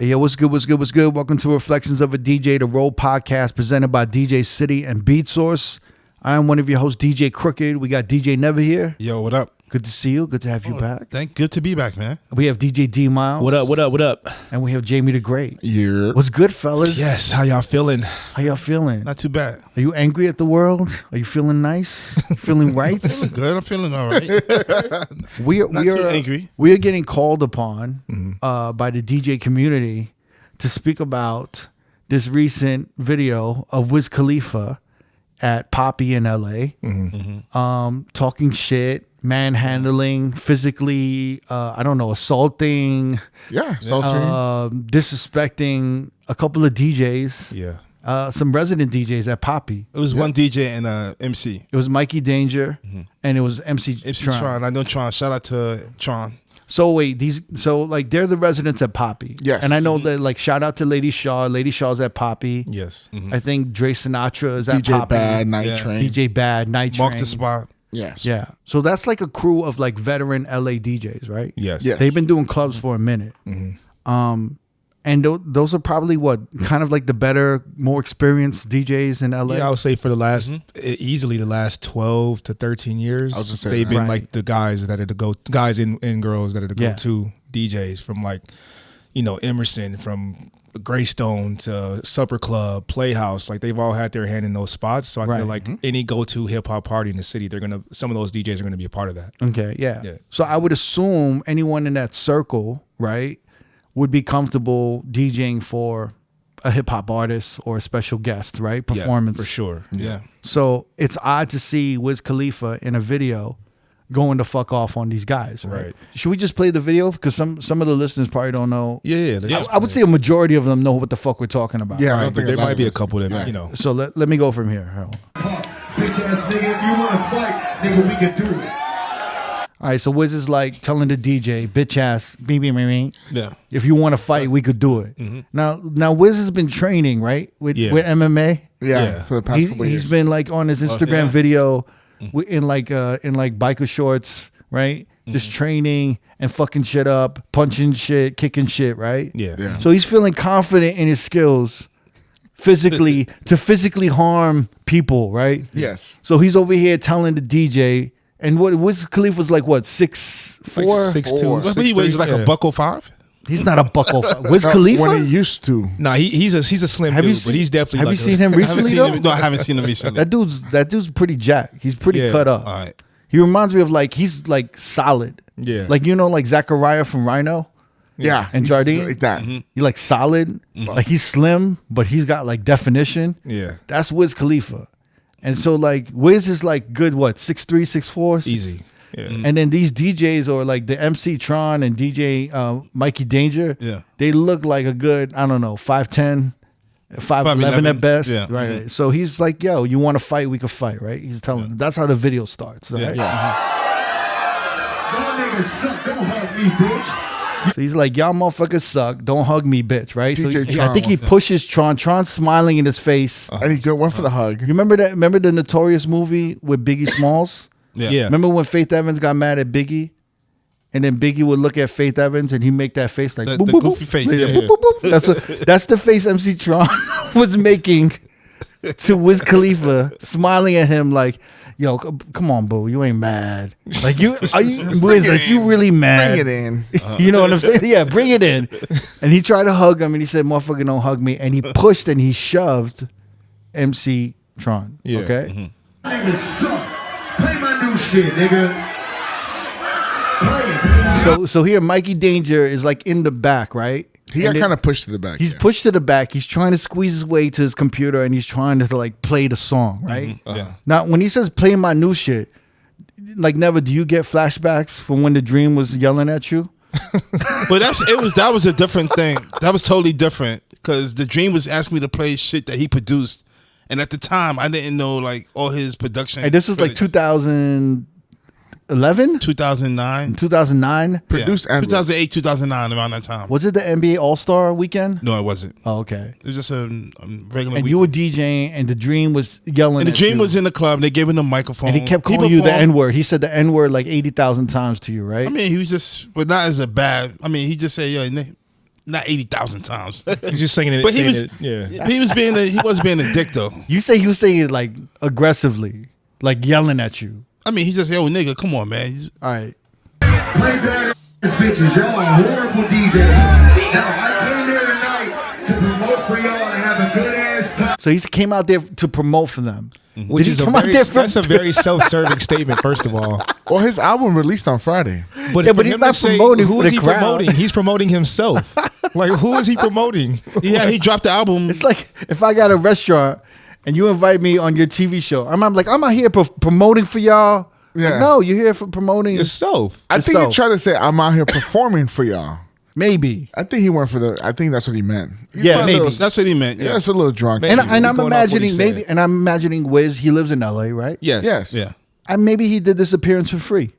Hey, yo, what's good, what's good, what's good? Welcome to Reflections of a DJ, the R.O.A.D podcast presented by DJ City and Beat Source. I am one of your hosts, DJ Crooked. We got DJ Never here. Yo, what up? Good to see you. Good to have you back. Good to be back, man. We have DJ D Miles. What up, what up, what up? And we have Jamie the Great. Yeah. What's good, fellas? Yes, how y'all feeling? How y'all feeling? Not too bad. Are you angry at the world? Are you feeling nice? Feeling right? Feeling good. I'm feeling all right. We are too angry. We are getting called upon by the DJ community to speak about this recent video of Wiz Khalifa at Poppy in LA, talking shit, manhandling, physically, assaulting, disrespecting a couple of DJs. Yeah. Some resident DJs at Poppy. It was one DJ and MC. It was Mikey Danger and it was MC Tron. I know Tron. Shout out to Tron. So wait, they're the residents at Poppy. Yes. And I know that shout out to Lady Shaw. Lady Shaw's at Poppy. Yes. Mm-hmm. I think Dre Sinatra is at DJ Poppy. Bad, Night Train. DJ Bad, Night Train. Mark the spot. Yes. Yeah. So that's like a crew of veteran LA DJs, right? Yes. Yes. They've been doing clubs for a minute. And those are probably kind of like the better, more experienced DJs in LA. Yeah, I would say for the last, easily the last 12 to 13 years, I was gonna say they've that. been Right. like the guys that are guys and girls that are the Yeah. go-to DJs from Emerson, from Greystone to Supper Club, Playhouse. Like they've all had their hand in those spots. So I Right. feel like any go-to hip hop party in the city, some of those DJs are gonna be a part of that. Okay, yeah. Yeah. So I would assume anyone in that circle, right, would be comfortable DJing for a hip hop artist or a special guest, right? Performance. Yeah, for sure. Yeah. So it's odd to see Wiz Khalifa in a video going to fuck off on these guys, right? Right. Should we just play the video? Because some of the listeners probably don't know. Yeah. I would say a majority of them know what the fuck we're talking about. Yeah, I Right, don't but think there a lot might of be a us- couple that, Yeah. So let me go from here. Hold on. Bitch ass nigga, if you wanna fight, nigga, we can do it. All right, so Wiz is telling the DJ, bitch ass, me. Yeah. If you want to fight, we could do it. Now Wiz has been training, right, with MMA. Yeah. For the past couple He's years. been on his Instagram video in biker shorts, right? Just training and fucking shit up, punching shit, kicking shit, right? Yeah. Yeah. So he's feeling confident in his skills physically to physically harm people, right? Yes. So he's over here telling the DJ, and what Wiz Khalifa was 6'4"? Like 6'2", But he weighs like a $105. He's not a buckle. Wiz Khalifa? When he used to. Nah, he's a slim Have you dude, seen- but he's definitely. have you seen him I haven't recently seen though? him. No, I haven't seen him recently. That dude's pretty jacked. He's pretty Yeah. cut up. All right. He reminds me of he's solid. Yeah. Like Zachariah from Rhino Yeah. and he's Jardine. Like that. He solid. Like he's slim, but he's got definition. Yeah. That's Wiz Khalifa. And so Wiz is good, 6'3", 6'4"? Easy. Yeah. And then these DJs or the MC Tron and DJ Mikey Danger, Yeah. they look like a good, 5'10", 5'11" at best. Yeah. Right. So he's yo, you want to fight, we can fight, right? He's telling them. That's how the video starts. Right? Y'all niggas suck, don't hug me, bitch. So he's y'all motherfuckers suck. Don't hug me, bitch, right? So DJ I Tron think he was that. pushes Tron. Tron's smiling in his face. And he went for the hug. You remember that? Remember the Notorious movie with Biggie Smalls? Yeah. Remember when Faith Evans got mad at Biggie? And then Biggie would look at Faith Evans and he'd make that face The boop, boop, goofy boop. face, Yeah, yeah. boop, boop, boop. That's the face MC Tron was making to Wiz Khalifa, smiling at him yo, come on, boo, you ain't mad. Wiz, is you really mad? Bring it in. You know what I'm saying? Yeah, bring it in. And he tried to hug him and he said, motherfucker, don't hug me. And he pushed and he shoved MC Tron. Yeah. Okay? Niggas suck. Play my new shit, nigga. Play it. So here Mikey Danger is in the back, right? He got And kind of pushed to the back. He's pushed to the back. He's trying to squeeze his way to his computer and he's trying to play the song, right? Yeah. Now, when he says play my new shit, Never, do you get flashbacks from when the Dream was yelling at you? But that was a different thing. That was totally different because the Dream was asking me to play shit that he produced, and at the time I didn't know all his production. And this was credits. 2011? 2009. 2009? Produced and 2008, 2009, around that time. Was it the NBA All-Star weekend? No, it wasn't. Oh, okay. It was just a regular. And week. you were DJing and the Dream was yelling And the at Dream you. was in the club. They gave him the microphone. And he kept calling you the performed. N-word. He said the N-word 80,000 times to you, right? I mean, he was just, but not as a bad. I mean, he just said, yo, Not 80,000 times. He's just singing it. But he was being a dick though. You say he was saying it like aggressively, like yelling at you. I mean, he just yo nigga, come on, man. All right. Play bad ass bitches. Y'all are horrible DJs. Now, I came here tonight to promote for y'all and have a good ass time. So he came out there to promote for them. Which is that's a very self-serving statement, first of all. Well, his album released on Friday. But he's not promoting who for is the he crowd. promoting? He's promoting himself. Like, who is he promoting? Yeah, he dropped the album. It's like if I got a restaurant and you invite me on your TV show, I'm like, I'm out here promoting for y'all. Yeah. Like, no, you're here for promoting. Yourself. I think he Yourself. tried to say, I'm out here performing for y'all. Maybe. I think he went for I think that's what he meant. Yeah, maybe. That's what he meant. Yeah, Yeah. that's a little drunk. Man. And I'm Going off what he imagining said. I'm imagining Wiz, he lives in LA, right? Yes. Yes. Yeah. And maybe he did this appearance for free.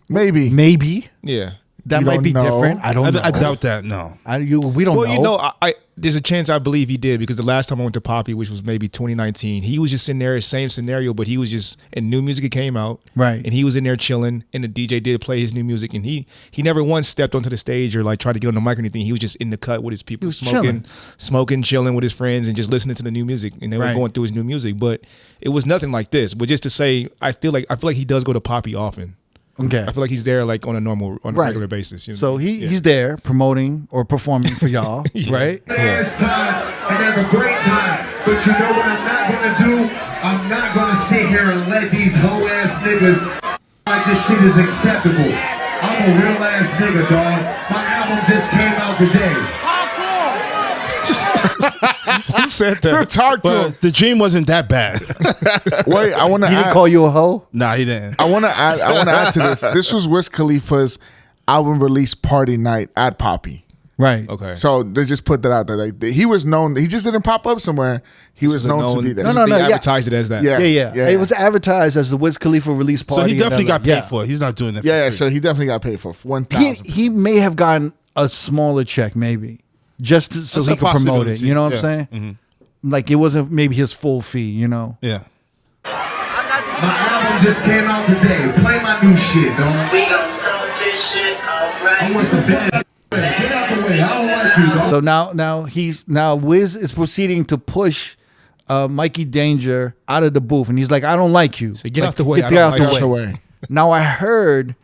Maybe. Maybe. Yeah. That You might don't be know. different. I don't know. I doubt that. No. We don't know. Well, you know, I there's a chance I believe he did because the last time I went to Poppy, which was maybe 2019, he was just in there, same scenario, but he was just, and new music came out. Right. And he was in there chilling, and the DJ did play his new music, and he never once stepped onto the stage or like tried to get on the mic or anything. He was just in the cut with his people, was smoking, chilling with his friends, and just listening to the new music, and they were Right. going through his new music. But it was nothing like this. But just to say, I feel like he does go to Poppy often. Okay. I feel like he's there like on a Right. regular basis. You know? So he's there promoting or performing for y'all, right? Ass time and have a great time. But you know what I'm not gonna do? I'm not gonna sit here and let these hoe ass niggas like this shit is acceptable. I'm a real ass nigga, dog. My album just came out today. Who said that? Talk to him. But the dream wasn't that bad. Wait, I want to He didn't add. call you a hoe? Nah, he didn't. I want to add to this. This was Wiz Khalifa's album release party night at Poppy. Right. Okay. So they just put that out there. Like, he was known. He just didn't pop up somewhere. He was known to be there. No, They yeah. advertised it as that. Yeah. Yeah. It was advertised as the Wiz Khalifa release party. So he in definitely LA. got paid for it. He's not doing that for Yeah, free. so he definitely got paid for 1,000. He may have gotten a smaller check, maybe, just so That's he a could promote it. possibility. You know what Yeah. I'm saying? Like it wasn't maybe his full fee. You know. Yeah. My album just came out today. Play my new shit, dog. We gon' start this shit alright. I want some bad. Get out the way. I don't like you, dog. So now Wiz is proceeding to push Mikey Danger out of the booth, and he's like, "I don't like you. Get out the way. Get I don't out like the you." Out the way." way. Now I heard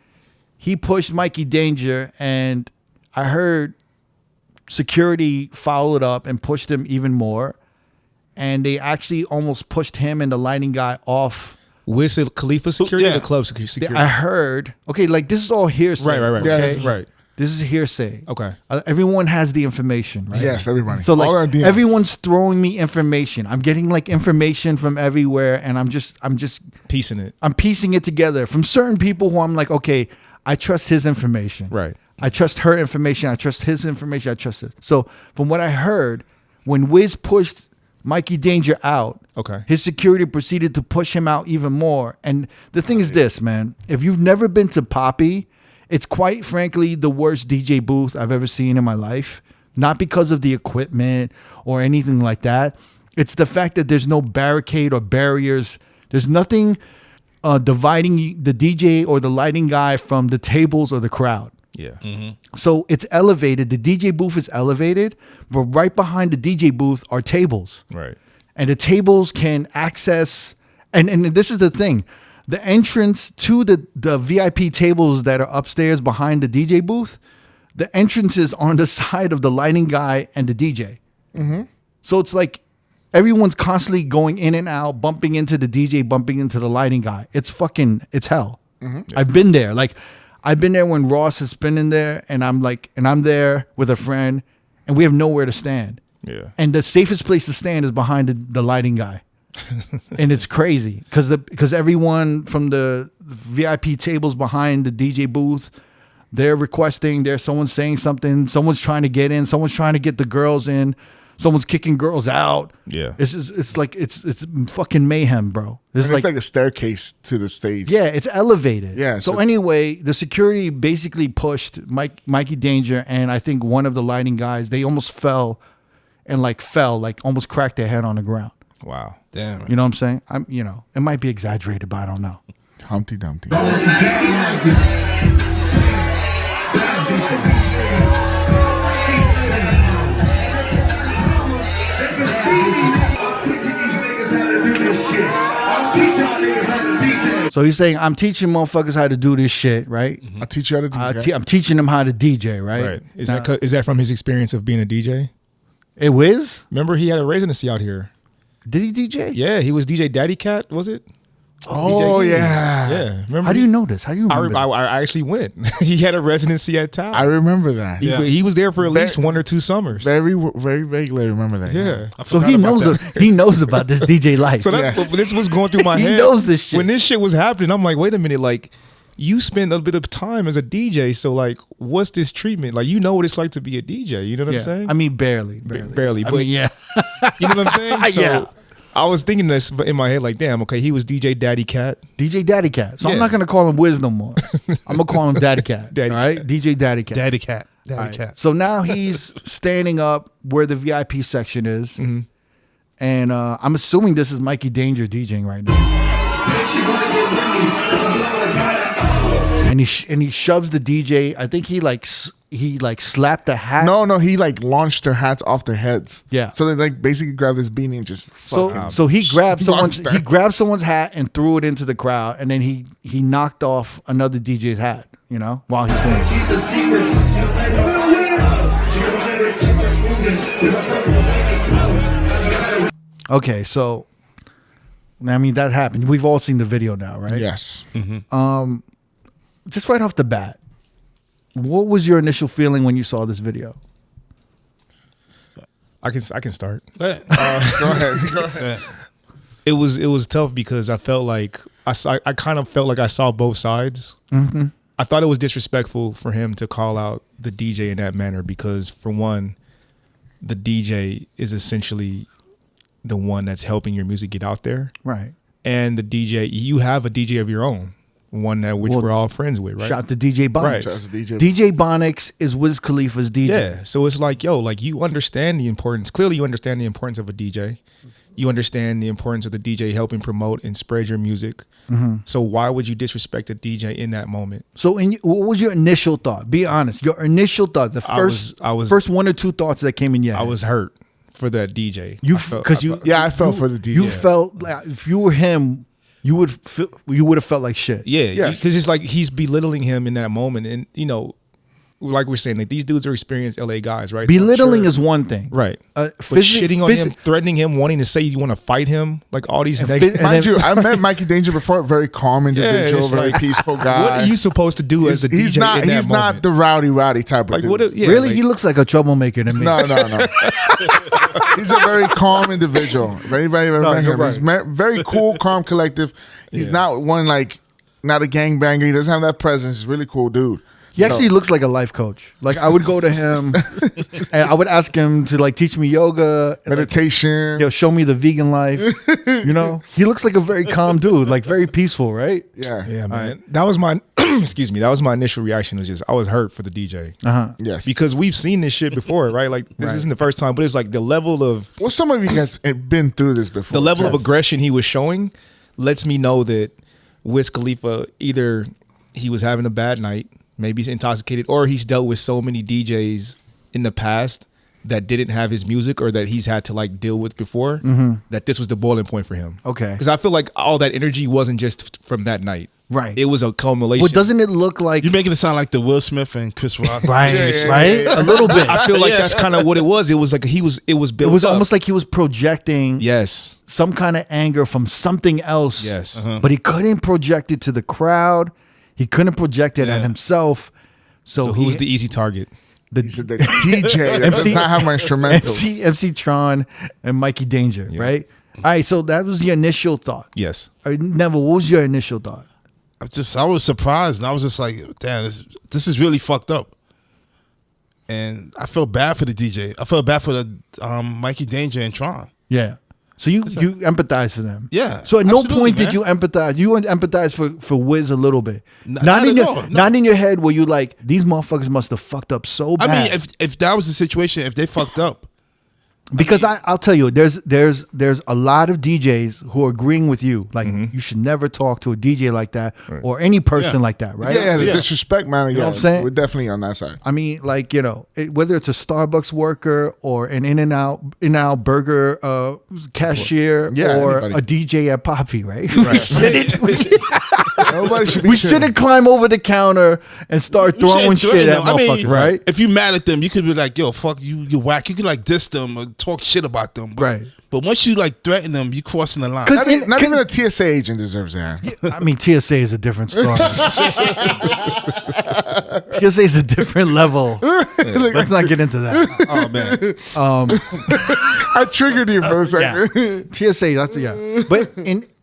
he pushed Mikey Danger, and I heard security followed up and pushed him even more, and they actually almost pushed him and the lighting guy off. Wiz Khalifa security Yeah. or the club security? I heard. Okay, like this is all hearsay. Right. Yeah, Okay? this is- Right. This is hearsay. Okay. Everyone has the information, right? Yes, everybody. So All our like DMs. everyone's throwing me information. I'm getting like information from everywhere, and I'm just Piecing it. I'm piecing it together from certain people who I'm like, okay, I trust his information. Right. I trust her information. I trust his information. I trust it. So from what I heard, when Wiz pushed Mikey Danger out, Okay. his security proceeded to push him out even more. And the thing is this, man, if you've never been to Poppy, it's quite frankly the worst DJ booth I've ever seen in my life. Not because of the equipment or anything like that. It's the fact that there's no barricade or barriers. There's nothing dividing the DJ or the lighting guy from the tables or the crowd. Yeah. So it's elevated. The DJ booth is elevated, but right behind the DJ booth are tables. Right. And the tables can access, and this is the thing, the entrance to the VIP tables that are upstairs behind the DJ booth, the entrance is on the side of the lighting guy and the DJ. So it's like everyone's constantly going in and out, bumping into the DJ, bumping into the lighting guy. It's hell. I've been there. Like I've been there when Ross has been in there, and I'm there with a friend, and we have nowhere to stand. Yeah. And the safest place to stand is behind the lighting guy. And it's crazy because everyone from the VIP tables behind the DJ booth, they're requesting, someone's saying something, someone's trying to get in, someone's trying to get the girls in, someone's kicking girls out. Yeah. It's like it's fucking mayhem, bro. And it's like a staircase to the stage. Yeah, it's elevated. Yeah, So so anyway, the security basically pushed Mikey Danger, and I think one of the lighting guys, they almost fell, almost cracked their head on the ground. Wow. Damn. You know what I'm saying? It might be exaggerated, but I don't know. Humpty Dumpty. So he's saying, I'm teaching motherfuckers how to do this shit, right? I'll teach you how to DJ. I'm teaching them how to DJ, right? Right. Is that from his experience of being a DJ? It Wiz? Remember, he had a residency out here. Did he DJ? Yeah, he was DJ Daddy Cat, was it? Oh, DJ yeah. Yeah. Remember? How do you know this? How do you remember I actually went. He had a residency at Tao. I remember that. He was there for at least 1 or 2 summers. Very, very vaguely remember that. Yeah. So he knows about this DJ life. So this was going through my He head. knows this shit. When this shit was happening, I'm like, wait a minute, like, you spend a bit of time as a DJ, so like, what's this treatment? Like, you know what it's like to be a DJ. You know what I'm saying? I mean, barely. Barely. I But mean, yeah. you know what I'm saying? So Yeah. I was thinking this in my head, like, damn, okay, he was DJ Daddy Cat. DJ Daddy Cat. So I'm Yeah. not going to call him Wiz no more. I'm going to call him Daddy Cat. Daddy all right? Cat. DJ Daddy Cat. Daddy Cat. Daddy All right. Cat. So now he's standing up where the VIP section is. Mm-hmm. And I'm assuming this is Mikey Danger DJing right now. And he shoves the DJ. I think he slapped the hat. No, he like launched their hats off their heads. Yeah. So they like basically grabbed this beanie and just So he grabbed launched someone's hat and threw it into the crowd, and then he knocked off another DJ's hat, you know, while he's doing it. Okay, so I mean that happened. We've all seen the video now, right? Yes. Just right off the bat, what was your initial feeling when you saw this video? I can start. Go ahead. Go ahead. It was tough because I felt like I kind of felt like I saw both sides. Mm-hmm. I thought it was disrespectful for him to call out the DJ in that manner because, for one, the DJ is essentially the one that's helping your music get out there, Right. and the DJ, you have a DJ of your own, one that we're all friends with, right? Shout to DJ Bonix. Right. Shout out to DJ. DJ Bonix is Wiz Khalifa's DJ. Yeah, so it's like, yo, like you understand the importance. Clearly, you understand the importance of a DJ. You understand the importance of the DJ helping promote and spread your music. Mm-hmm. So why would you disrespect a DJ in that moment? So, what was your initial thought? Be honest. Your initial thought. The first, first 1 or 2 thoughts that came in your head. I was hurt for that DJ. I felt for the DJ. You felt like if you were him, you would have felt like shit. Yeah, Yes. because it's like he's belittling him in that moment, and you know, like we're saying, like these dudes are experienced LA guys, right? So I'm Belittling sure- is one thing, right? But physi- shitting on physi- him, threatening him, wanting to say you want to fight him, like all these negative. Mind you, I met Mikey Danger before. Very calm individual, it's very like, peaceful guy. What are you supposed to do as the DJ? He's not. in that He's moment? not the rowdy type of like dude. what? Yeah, really, like- he looks like a troublemaker to me. No. He's a very calm individual. Very you're He's very cool, calm, collective. He's not one like not a gangbanger. He doesn't have that presence. He's a really cool dude. He actually looks like a life coach. Like I would go to him and I would ask him to like teach me yoga, and, meditation. like, show me the vegan life. You know, he looks like a very calm dude, like very peaceful, right? Yeah. man. That was my excuse me. That was my initial reaction. Was just I was hurt for the DJ. Yes. Because we've seen this shit before, right? Like this isn't the first time, but it's like the level of Well, some of you guys have been through this before. the level of aggression he was showing lets me know that Wiz Khalifa, either he was having a bad night, maybe he's intoxicated, or he's dealt with so many DJs in the past that didn't have his music or that he's had to like deal with before, that this was the boiling point for him. Okay. Because I feel like all that energy wasn't just from that night. Right. It was a culmination. Well, doesn't it look like You're making it sound like the Will Smith and Chris Rock. right? Yeah. Right? A little bit. I feel like that's kind of what it was. It was like it was built It was up. almost like he was projecting Yes. some kind of anger from something else. Yes. But he couldn't project it to the crowd. He couldn't project it at himself. So Who's the easy target? He said the DJ that does not have my instrumental. MC Tron and Mikey Danger, right? All right, so that was your initial thought. Yes. All right, Neville, what was your initial thought? I was surprised, and I was just like, damn, this is really fucked up. And I felt bad for the DJ. I felt bad for the Mikey Danger and Tron. Yeah. So you empathize for them. Yeah, So at no absolutely, point did man. you empathize. You empathize for Wiz a little bit. Not in at your all, no. not in your head where you like these motherfuckers must have fucked up so bad. I mean, if that was the situation, if they fucked up, Because I'll tell you, there's a lot of DJs who are agreeing with you. Like you should never talk to a DJ like that or any person like that, right? Yeah, the disrespect, man. You know what I'm saying? We're definitely on that side. I mean, like, whether it's a Starbucks worker or an In-N-Out burger cashier or anybody. a DJ at Poppy, right? Nobody should be We shouldn't climb over the counter and start throwing shit at motherfuckers, right? If you mad at them, you could be like, yo, fuck you whack. You could like diss them or talk shit about them. But, Right. But once you like threaten them, you crossing the line. Not even a TSA agent deserves that. I mean, TSA is a different story. TSA is a different level. Let's not get into that. Oh man. I triggered you for a second. TSA, but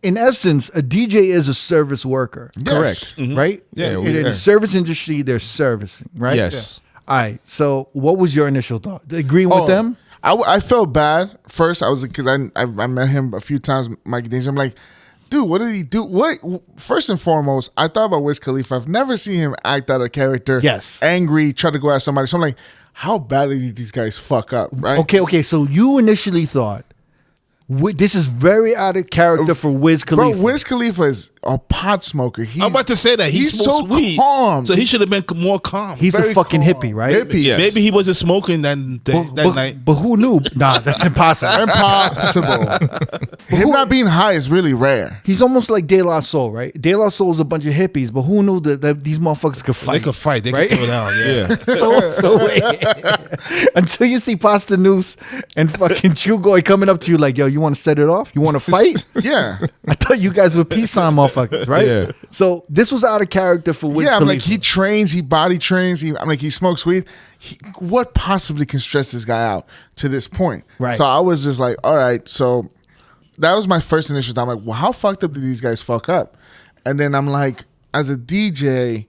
in essence, a DJ is a service worker. Correct. Right? Yeah, In the service industry, they're servicing, right? Yes. All right. So, what was your initial thought? Agreeing with them? I felt bad first. I was because I met him a few times, Mike Danger. I'm like, dude, what did he do? What? First and foremost, I thought about Wiz Khalifa. I've never seen him act out a character. Yes. Angry, try to go at somebody. So I'm like, how badly did these guys fuck up? Right? Okay. So you initially thought this is very out of character for Wiz Khalifa. Bro, Wiz Khalifa is a pot smoker. I'm about to say that he he's smokes so weed, calm. so he should have been more calm. He's a very fucking calm. hippie, right? Hippie. Yes. Maybe he wasn't smoking that night. But who knew? Nah, that's impossible. Impossible. Him not being high is really rare. He's almost like De La Soul, right? De La Soul is a bunch of hippies, but who knew that these motherfuckers could fight? They could fight. They right? could throw down. Yeah. Until you see Pasta Noose and fucking Chugoy coming up to you like, yo, you want to set it off? You want to fight? Yeah. I thought you guys were peace sign motherfuckers, right? Yeah. So this was out of character for Wiz Yeah, I'm Khalifa. like, he trains, he body trains. I'm like, he smokes weed. What possibly can stress this guy out to this point? Right. So I was just like, all right. So that was my first initial thought. I'm like, well, how fucked up did these guys fuck up? And then I'm like, as a DJ,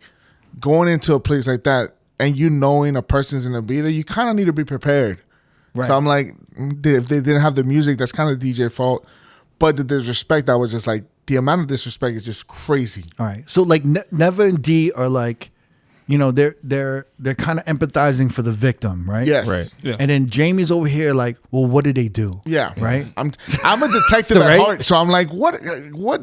going into a place like that and you knowing a person's gonna be there, you kind of need to be prepared. Right. So I'm like, if they didn't have the music, that's kind of DJ fault. But the disrespect, I was just like, the amount of disrespect is just crazy. All right. So like Neva and D are like, they're kind of empathizing for the victim, right? Yes. Right. Yeah. And then Jamie's over here like, well, what did they do? Yeah. Right. I'm a detective Right? at heart, so I'm like, what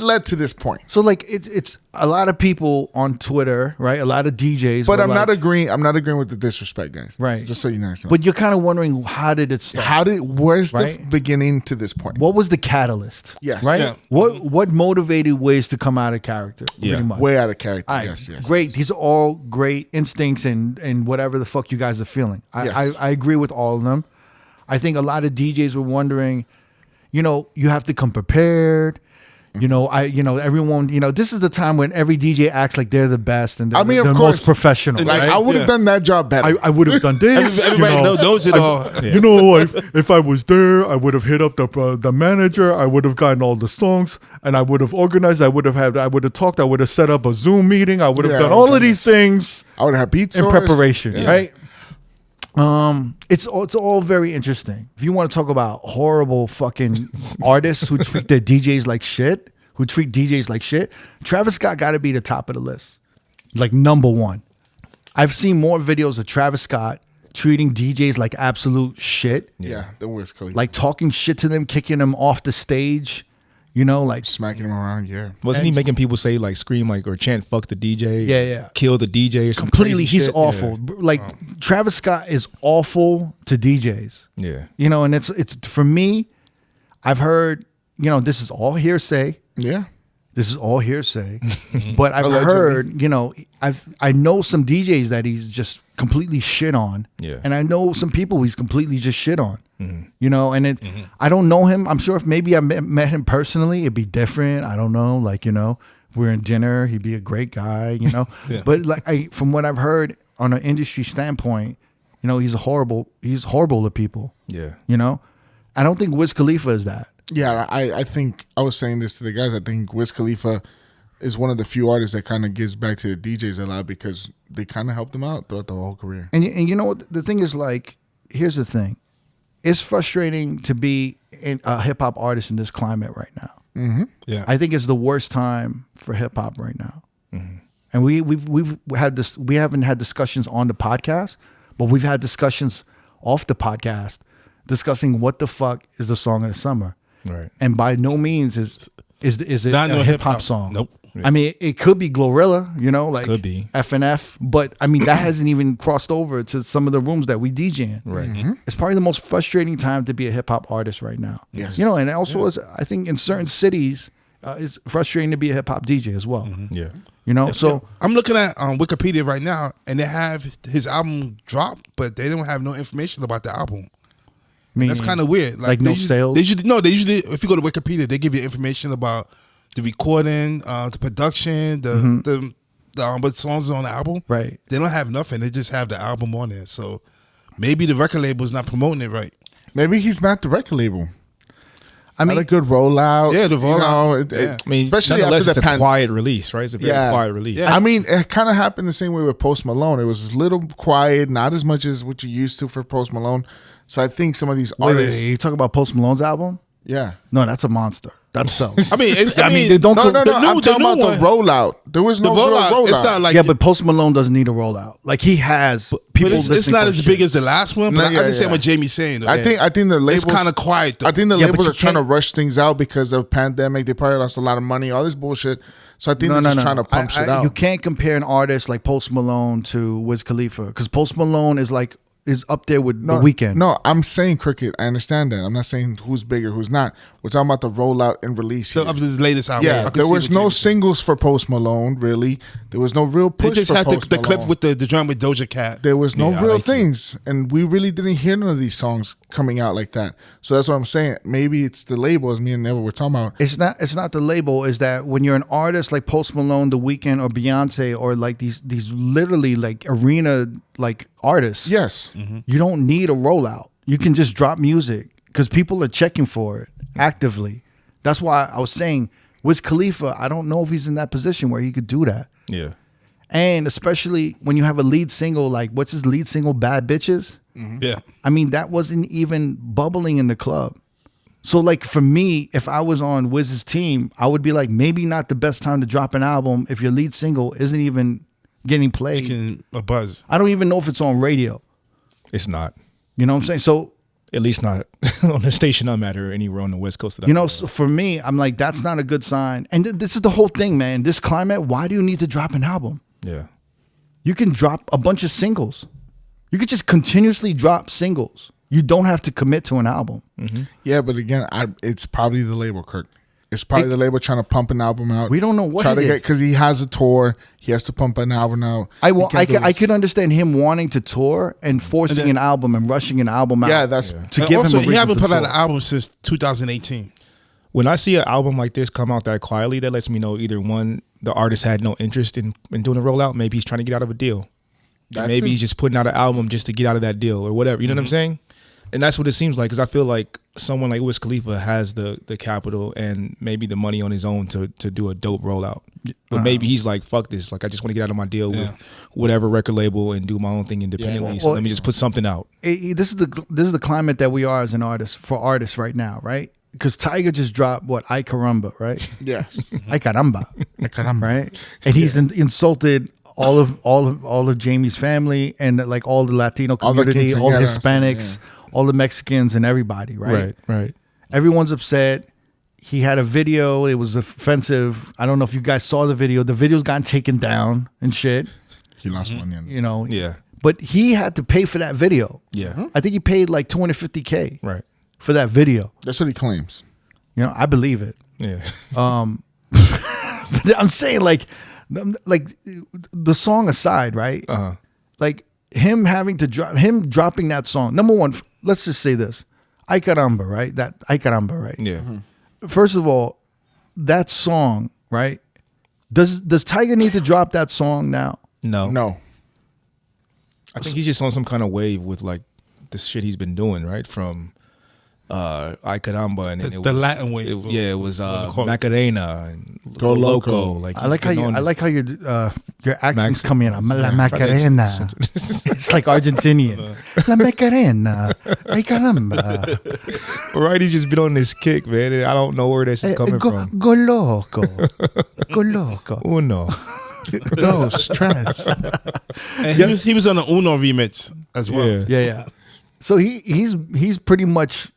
led to this point? So like it's a lot of people on Twitter, right? A lot of DJs. But were I'm like, not agreeing. I'm not agreeing with the disrespect, guys. Right. Just so you know. But you're kind of wondering, how did it start? Where's Right? the beginning to this point? What was the catalyst? Yes. Right? Yeah. What motivated Wiz to come out of character? Yeah. Pretty much. Way out of character. All right, Yes. great. These are all great instincts and whatever the fuck you guys are feeling. Yes. I agree with all of them. I think a lot of DJs were wondering, you have to come prepared. Everyone, this is the time when every DJ acts like they're the best and they're, of the course. most professional. Like right? I would have done that job better. I would have done this. Everybody knows it all. If I was there, I would have hit up the manager. I would have gotten all the songs, and I would have organized. I would have talked. I would have set up a Zoom meeting. I would have done all of these things I would have beats in preparation, right? It's all very interesting. If you want to talk about horrible fucking artists who treat their DJs like shit, Travis Scott got to be the top of the list, like number one. I've seen more videos of Travis Scott treating DJs like absolute shit, Yeah, the Wiz Khalifa. like talking shit to them, kicking them off the stage, like smacking him around. Yeah. Wasn't he making people say like scream like or chant fuck the DJ? Yeah. Kill the DJ or something. completely. He's awful. Like Travis Scott is awful to DJs. Yeah. And it's for me. I've heard. This is all hearsay. Yeah. This is all hearsay, but I've Allegedly. heard. I know some DJs that he's just completely shit on. Yeah. And I know some people he's completely just shit on. And I don't know him. I'm sure if maybe I met him personally, it'd be different. I don't know. Like, we're in dinner, he'd be a great guy, Yeah. But like from what I've heard on an industry standpoint, he's horrible to people. Yeah. I don't think Wiz Khalifa is that. Yeah, I think I was saying this to the guys. I think Wiz Khalifa is one of the few artists that kind of gives back to the DJs a lot because they kind of helped them out throughout the whole career. And you know what the thing is, like, here's the thing. It's frustrating to be a hip hop artist in this climate right now. Mm-hmm. Yeah. I think it's the worst time for hip hop right now. And we've had this. We haven't had discussions on the podcast, but we've had discussions off the podcast discussing what the fuck is the song of the summer. Right. And by no means is it Not a no hip hop hip-hop. song. Nope. I mean, it could be Glorilla, you know, like Could be. FNF, but I mean that hasn't even crossed over to some of the rooms that we DJ in. Right. It's probably the most frustrating time to be a hip hop artist right now. Yes. You know, and also is, I think in certain cities it's frustrating to be a hip hop DJ as well. Yeah. You know, so I'm looking at Wikipedia right now, and they have his album dropped, but they don't have no information about the album. I mean, That's kind of weird. Like no sales? They usually, if you go to Wikipedia, they give you information about the recording, the production, the what songs are on the album. Right. They don't have nothing. They just have the album on there. So maybe the record label is not promoting it right. Maybe he's not the record label. I mean, Had a good rollout. Yeah, the you rollout. know, Yeah. I mean, especially nonetheless, after it's the a quiet release, right? It's a very quiet release. Yeah. I mean, it kind of happened the same way with Post Malone. It was a little quiet, not as much as what you used to for Post Malone. So I think some of these wait, artists, you talk about Post Malone's album? yeah. No, that's a monster. That sells. I mean, they don't. No, go- I'm talking about the rollout. There was no real rollout. It's not like yeah, but Post Malone doesn't need a rollout. Like he has people. but it's listening not for as shit. big as the last one. But No, I yeah, understand yeah. what Jamie's saying. Though. I think the labels it's kind of quiet. Though. I think the Yeah, but labels you are trying to can't- rush things out because of pandemic. They probably lost a lot of money, all this bullshit. So I think they're just trying to pump shit out. You can't compare an artist like Post Malone to Wiz Khalifa because Post Malone is up there with The Weeknd. No, I'm saying Cricket. I understand that. I'm not saying who's bigger, who's not. We're talking about the rollout and release. So here. of his latest album. I Yeah, can there see was what no Jamie's saying. singles for Post Malone, really. There was no real They push just for had Post the clip Malone. with the drum with Doja Cat. There was no Yeah, I real like it. things, and we really didn't hear none of these songs coming out like that. So that's what I'm saying. Maybe it's the label, as me and Neville were talking about. It's not the label. Is that when you're an artist like Post Malone, The Weeknd, or Beyonce, or like these literally like arena like artists. Yes, You don't need a rollout. You can just drop music because people are checking for it actively. That's why I was saying Wiz Khalifa, I don't know if he's in that position where he could do that. Yeah. And especially when you have a lead single, like what's his lead single, Bad Bitches? Yeah. I mean, that wasn't even bubbling in the club. So like for me, if I was on Wiz's team, I would be like, maybe not the best time to drop an album if your lead single isn't even getting played. Making a buzz. I don't even know if it's on radio. It's not. You know what I'm saying? So At least not on the station I'm at or anywhere on the West Coast of that. you know, so for me, I'm like, that's not a good sign. And this is the whole thing, man. This climate, why do you need to drop an album? Yeah. You can drop a bunch of singles. You could just continuously drop singles. You don't have to commit to an album. yeah, but again, it's probably the label, Kirk. It's probably the label trying to pump an album out. We don't know what try it to is. get because he has a tour. He has to pump an album out. I could understand him wanting to tour and forcing an album and rushing an album out. Yeah, that's to And give also, him a he reason haven't to put out tour. an album since 2018. When I see an album like this come out that quietly, that lets me know either one, the artist had no interest in doing a rollout. Maybe he's trying to get out of a deal. That Maybe too. he's just putting out an album just to get out of that deal or whatever. You know what I'm saying? And that's what it seems like because I feel like someone like Wiz Khalifa has the capital and maybe the money on his own to do a dope rollout. But maybe he's like, fuck this. Like, I just want to get out of my deal with whatever record label and do my own thing independently. So well, let me just put something out. This is the climate that we are as an artist for artists right now, right? Because Tiger just dropped Ay Caramba, right? yes. Ay Caramba, right? And he's insulted all of Jamie's family and like all the Latino All the community, all the quinceañeras, Hispanics, all the Mexicans, and everybody, right? Right. Everyone's upset. He had a video. It was offensive. I don't know if you guys saw the video. The video's gotten taken down and shit. He lost money on it. You know. Yeah. But he had to pay for that video. Yeah. I think he paid like $250K Right. for that video. That's what he claims. You know, I believe it. Yeah. But I'm saying like the song aside, right? Like him having to dropping that song. Number one, let's just say this. Ay Caramba, right? That Ay Caramba, right? Yeah. First of all, that song, right? Does Tiger need to drop that song now? No. I think he's just on some kind of wave with like the shit he's been doing, right? From Ay Caramba and then The Latin wave. It was call it? Macarena and Go Loco. Loco. Like I like how your accents come in. La Yeah. Macarena. It's like Argentinian. La Macarena. Ay Caramba. Right, he's just been on this kick, man. And I don't know where this is coming from. Go loco. Go loco. Uno. No stress. And he was on the Uno remix as well. Yeah. Yeah. So he's pretty much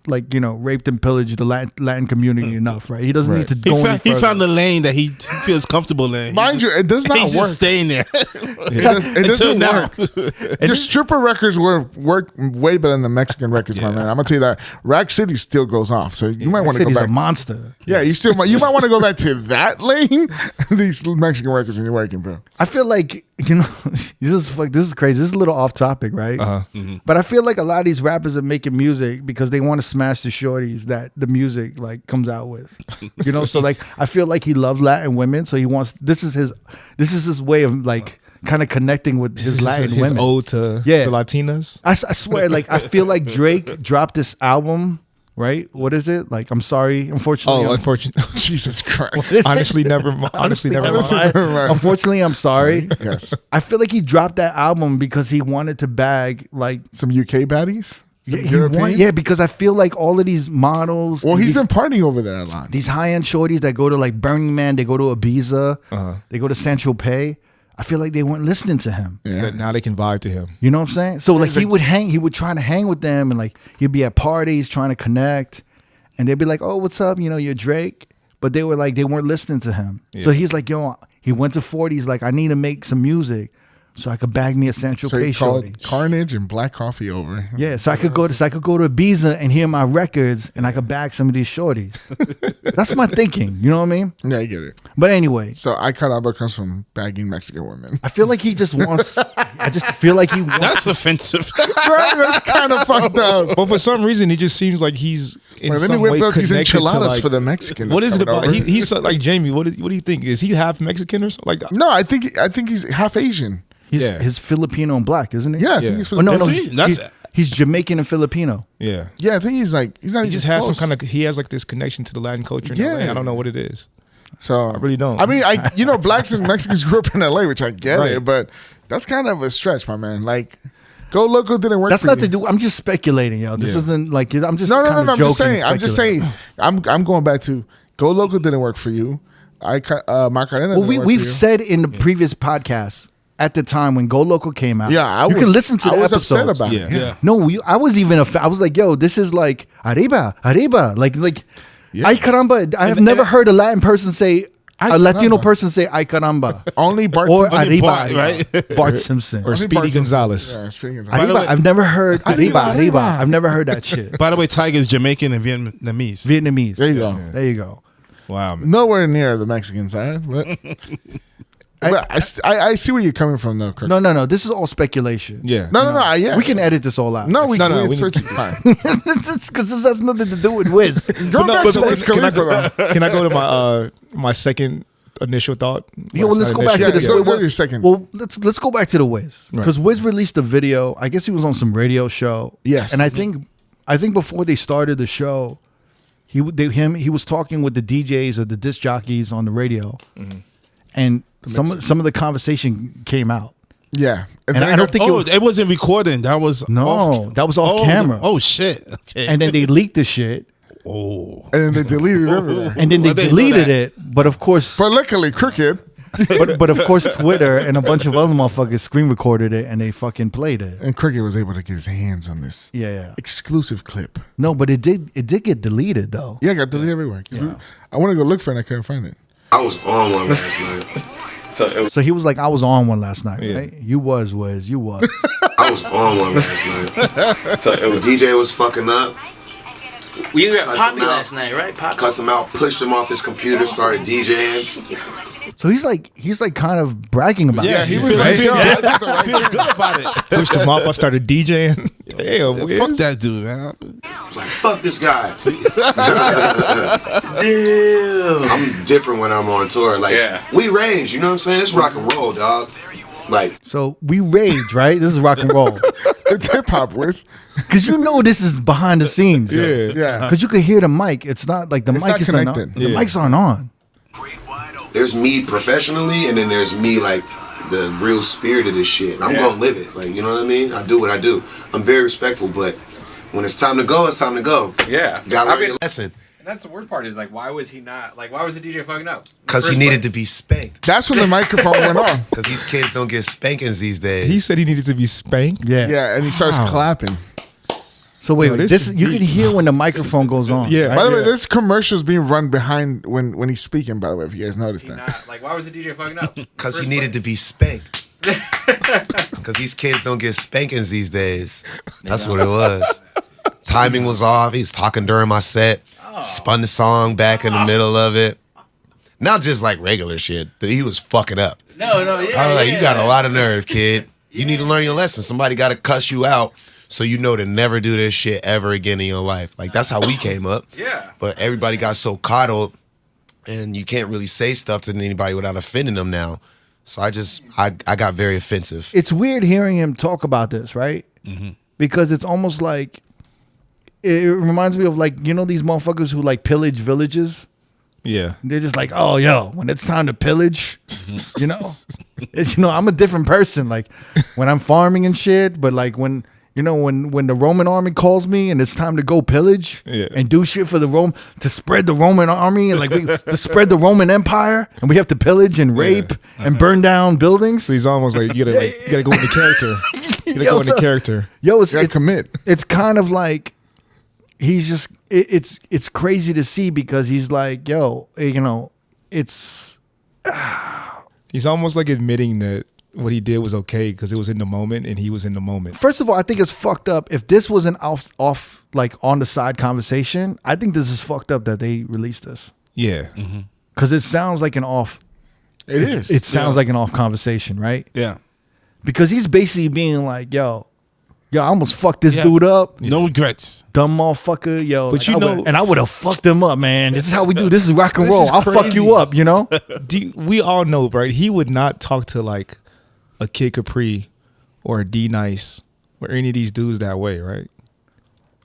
like, you know, raped and pillaged the Latin community enough, right? He doesn't need to go any He further. found the lane that he feels comfortable in. Mind you, it does not He's work. just staying there. It doesn't work. Your stripper records work way better than the Mexican records, my man. I'm gonna tell you that. Rack City still goes off, so you might want to go He's back. a monster. Yeah, you might want to go back to that lane. These Mexican records ain't working, bro. I feel like, you know, this is crazy. This is a little off topic, right? But I feel like a lot of these rappers are making music because they want to smash the shorties that the music like comes out with. You know, so like I feel like he loves Latin women, so he wants this is his way of like kind of connecting with his Latin his women. ode to the Latinas. I swear, like I feel like Drake dropped this album. Right? What is it? Like, I'm sorry. Unfortunately. Unfortunately. Jesus Christ. Honestly, never mind. Honestly, never mind. Unfortunately, I'm sorry. Yes. I feel like he dropped that album because he wanted to bag like Some UK baddies? Yeah, because I feel like all of these models. Well, he's these, been partying over there a lot. these high-end shorties that go to like Burning Man, they go to Ibiza, they go to Saint Tropez. I feel like they weren't listening to him. So that now they can vibe to him. You know what I'm saying? So like he would try to hang with them, and like he'd be at parties trying to connect, and they'd be like, "Oh, what's up? You know, you're Drake," but they weren't listening to him. So he's like, "Yo," he went to 40s like, "I need to make some music so I could bag me a Central So he Pay shorty." called Carnage and Black Coffee over. Yeah, so I could go to Ibiza and hear my records, and I could bag some of these shorties. That's my thinking. You know what I mean? Yeah, I get it. But anyway, So I Caramba comes from bagging Mexican women. I feel like he just wants. I just feel like he wants. That's offensive. Right? That's kind of fucked up. But for some reason, he just seems like he's in Well, then some he way whipped out these connected to enchiladas like, for the Mexicans. what is it about? coming over. He's like Jamie. What do you think? Is he half Mexican or something? Like, No, I think he's half Asian. He's Filipino and black, isn't he? Yeah, I think he's Oh, no, Is no, he? he's Jamaican and Filipino. yeah. Yeah, I think he's not He even just has some close. kind of. He has like this connection to the Latin culture. In LA. I don't know what it is. So I really don't. I mean, blacks and Mexicans grew up in LA, which I get Right. it, but that's kind of a stretch, my man. Like, Go Loco didn't work. That's for not you. to do. I'm just speculating, yo. This isn't like I'm just No. kinda I'm just joking, saying. I'm just saying. speculating. I'm going back to Go Loco didn't work for you. Macarena. Well, didn't work we've for you. said in the previous podcast at the time when Go Loco came out. Yeah, you can listen to the I was episodes. upset about Yeah. it. Yeah. No, I was even. I was like, yo, this is like arriba, like. Yeah. Ay caramba! I have never heard a Latin person say. Ay A Latino caramba. person say "ay caramba" Only Bart or Simpson. arriba, Bart, right? Bart Simpson. Or Speedy Bart Simpson. Gonzalez. Yeah, Speedy Gonzalez. By the Arriba. way- I've never heard arriba. Arriba. I've never heard that shit. By the way, Tiger's Jamaican and Vietnamese. Vietnamese. There you go. There you go. Wow. Man. Nowhere near the Mexican side, but I see where you're coming from, though, Kirk. No. This is all speculation. Yeah. No. Yeah, We can edit this all out. No, we No, we it's need- fine. Because this has nothing to do with Wiz. Go back to but Wiz can I Khalifa, though. Can I go to my second initial thought? Yeah, well, let's Not go back initial. to this. Yeah, go Well, to your second. Well, let's go back to the Wiz because Wiz released a video. I guess he was on some radio show. Yes. and I think before they started the show, he was talking with the DJs or the disc jockeys on the radio, and some of the conversation came out. Yeah. And I don't think It wasn't recording. That was that was off camera. Oh shit. Okay. And then they leaked the shit, oh. And then they deleted everywhere. and then they I didn't know deleted that. it. But of course, But luckily, Crooked. but of course, Twitter and a bunch of other motherfuckers screen recorded it and they fucking played it. And Crooked was able to get his hands on this Yeah. exclusive clip. No, but it did get deleted though. Yeah, I got deleted everywhere. I want to go look for it and I couldn't find it. I was on one last night. So he was like, I was on one last night, right? You was, Wiz. You was. I was on one last night. The DJ was fucking up. You got Cussed Poppy him out. last night, right? Poppy. Cussed him out, pushed him off his computer, started DJing. So he's like kind of bragging about Yeah, it. he feels good about it. Pushed him up. I started DJing. Damn, Wiz. Fuck that dude, man. I was like, fuck this guy. Damn. I'm different when I'm on tour. Like, Yeah. we range, you know what I'm saying? It's rock and roll, dog. Like, So we rage, right? This is rock and roll. It's hip hop, Wiz. Because you know this is behind the scenes. Yeah. Because you could hear the mic. It's not like the It's mic not isn't on. connected. The mics aren't on. there's me professionally, and then there's me, like, the real spirit of this shit. I'm gonna live it. Like, you know what I mean? I do what I do. I'm very respectful, but when it's time to go, it's time to go. Yeah. Gotta learn your lesson. that's the word part is like, why was he not like? Why was the DJ fucking up? Because he needed to be spanked. That's when the microphone went on. Because these kids don't get spankings these days. He said he needed to be spanked. Yeah, and he starts clapping. So wait, Yo, this this is you deep. can hear when the microphone goes on. Yeah. right? By the way, this commercial's being run behind when he's speaking. By the way, if you guys noticed that. Not, like, why was the DJ fucking up? Because he needed to be spanked. Because these kids don't get spankings these days. That's what it was. Timing was off. He was talking during my set. Spun the song back in the middle of it. Not just like regular shit. He was fucking up. No, yeah. I was like, you got a lot of nerve, kid. You need to learn your lesson. Somebody got to cuss you out so you know to never do this shit ever again in your life. Like, that's how we came up. Yeah. But everybody got so coddled, and you can't really say stuff to anybody without offending them now. So I got very offensive. It's weird hearing him talk about this, right? Because it's almost like it reminds me of like, you know, these motherfuckers who like pillage villages. Yeah. They're just like, oh, yo, when it's time to pillage, you know, I'm a different person. Like when I'm farming and shit, but like when the Roman army calls me and it's time to go pillage and do shit for to spread the Roman army and like to spread the Roman Empire, and we have to pillage and rape and burn down buildings. So he's almost like you gotta go into character. You gotta go into character. Yo, it's commit. It's kind of like he's just it's crazy to see because he's like, yo, you know, it's He's almost like admitting that what he did was okay because it was in the moment and he was in the moment. First of all, I think it's fucked up. If this was an off like on the side conversation, I think this is fucked up that they released this. Yeah. Because it sounds like an off. It sounds like an off conversation, right? Yeah. Because he's basically being like, yo, I almost fucked this dude up. No regrets. Dumb motherfucker, yo. But you know, and I would have fucked him up, man. This is how we do. This is rock and This roll. is I'll fuck crazy. you up, you know? We all know, right? He would not talk to like a Kid Capri or a D Nice or any of these dudes that way, right?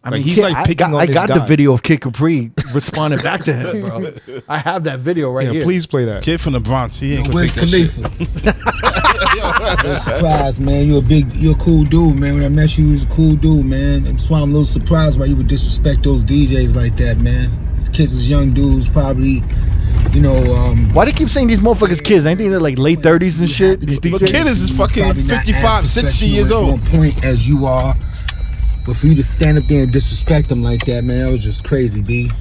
I Like, mean, he's Kid- like picking on I this got guy. the video of Kid Capri responding back to him, bro. I have that video right Yeah, here. please play that. Kid from the Bronx, he ain't gonna Wiz take that shit. Khalifa. Surprised, man. You're a cool dude, man. When I met you, you was a cool dude, man. That's why I'm a little surprised why you would disrespect those DJs like that, man. These kids is young dudes, probably, you know. Why they keep saying these motherfuckers kids? Ain't they like late 30s and shit? These DJs? But Kid is fucking probably not 55, as 60 years professional old. and on point as you are. But for you to stand up there and disrespect them like that, man, that was just crazy, B. You know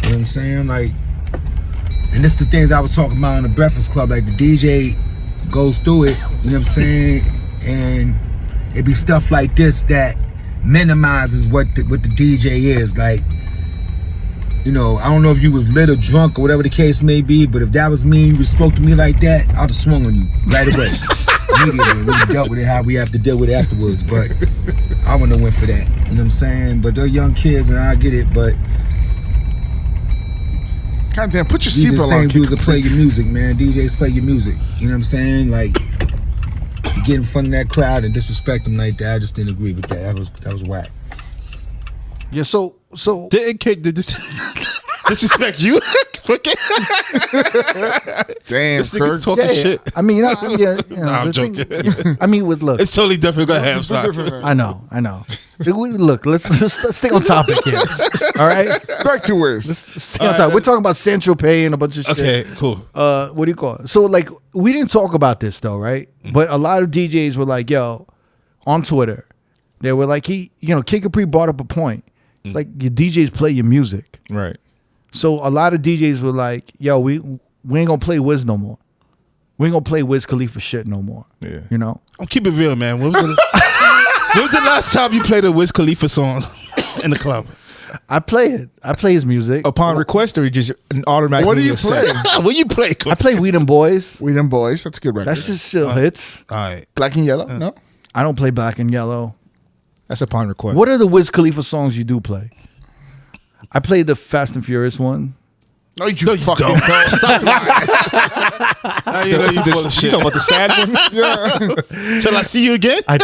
what I'm saying? Like, and this the things I was talking about in the Breakfast Club. Like, the DJ goes through it, you know what I'm saying? And it be stuff like this that minimizes what the DJ is. Like, you know, I don't know if you was lit or drunk or whatever the case may be, but if that was me and you spoke to me like that, I'd have swung on you right away. Immediately. We dealt with it how we have to deal with it afterwards. But I wouldn't have went for that. You know what I'm saying? But they're young kids and I get it, but Goddamn, put your these the seatbelt same on. dudes that play your music, man. DJs play your music. You know what I'm saying? Like, you get in front of that crowd and disrespect them like that. I just didn't agree with that. That was whack. Yeah, so Didn't Kid disrespect you? Damn, This nigga Kirk. talking shit. I mean, you know, Nah, I'm the thing- joking. I mean, look. It's totally different. Go ahead, I'm sorry. I know. Look, let's stay on topic here. All right, Back to Wiz. let's stay on topic. We're talking about Saint Tropez and a bunch of shit. Okay, cool. What do you call it? So like, we didn't talk about this though, right? But a lot of DJs were like, yo, on Twitter, they were like, Kid Capri brought up a point. It's like your DJs play your music. Right. So a lot of DJs were like, yo, we ain't gonna play Wiz no more. We ain't gonna play Wiz Khalifa shit no more. Yeah. You know? I'm keep it real, man. When was the last time you played a Wiz Khalifa song in the club? I play it. I play his music. Upon request or just an automatic What do you play? What you play? I play We Them Boys. We Them Boys. That's a good record. That's just still hits. All right. Black and Yellow? No? I don't play Black and Yellow. That's upon request. What are the Wiz Khalifa songs you do play? I played the Fast and Furious one. No, you fucking don't. don't. Stop lying. Now you know you full of You shit. talking about the sad one? Till I see you again? I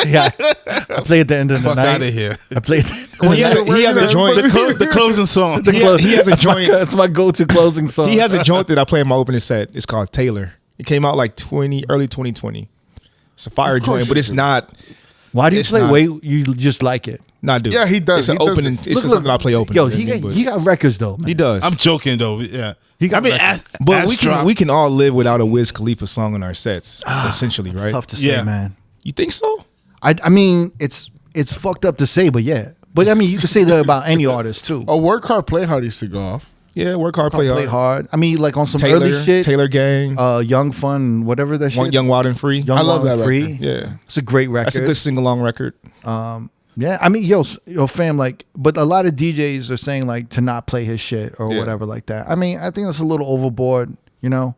play at the end of the Fuck night. out of here. I played. He has a joint. The closing song. He has a joint. That's my go-to closing song. He has a joint that I play in my opening set. It's called Taylor. It came out like early 2020. It's a fire joint, but it's not. Why do you It's play not- Wait? You just like it. Nah, dude. Yeah, he does. It's an He does opening. it. It's just something I play open. Yo, you know what I mean? he got records though, man. He does. I'm joking though. Yeah, He got but we can all live without a Wiz Khalifa song in our sets, essentially, right? Tough to say, man. You think so? I mean, it's fucked up to say, but yeah. But I mean, you can say that about any artist too. Oh, Work Hard, Play Hard used to go off. Yeah, Work Hard, Play Hard. I mean, like on some Taylor, early shit. Taylor Gang, Young Fun, whatever that shit. Young, Wild and Free. Young, I love Wild and that Free. record. Yeah, It's a great record. that's a good sing-along record. Yeah, I mean, yo, fam, like, but a lot of DJs are saying like to not play his shit or whatever like that. I mean, I think that's a little overboard, you know.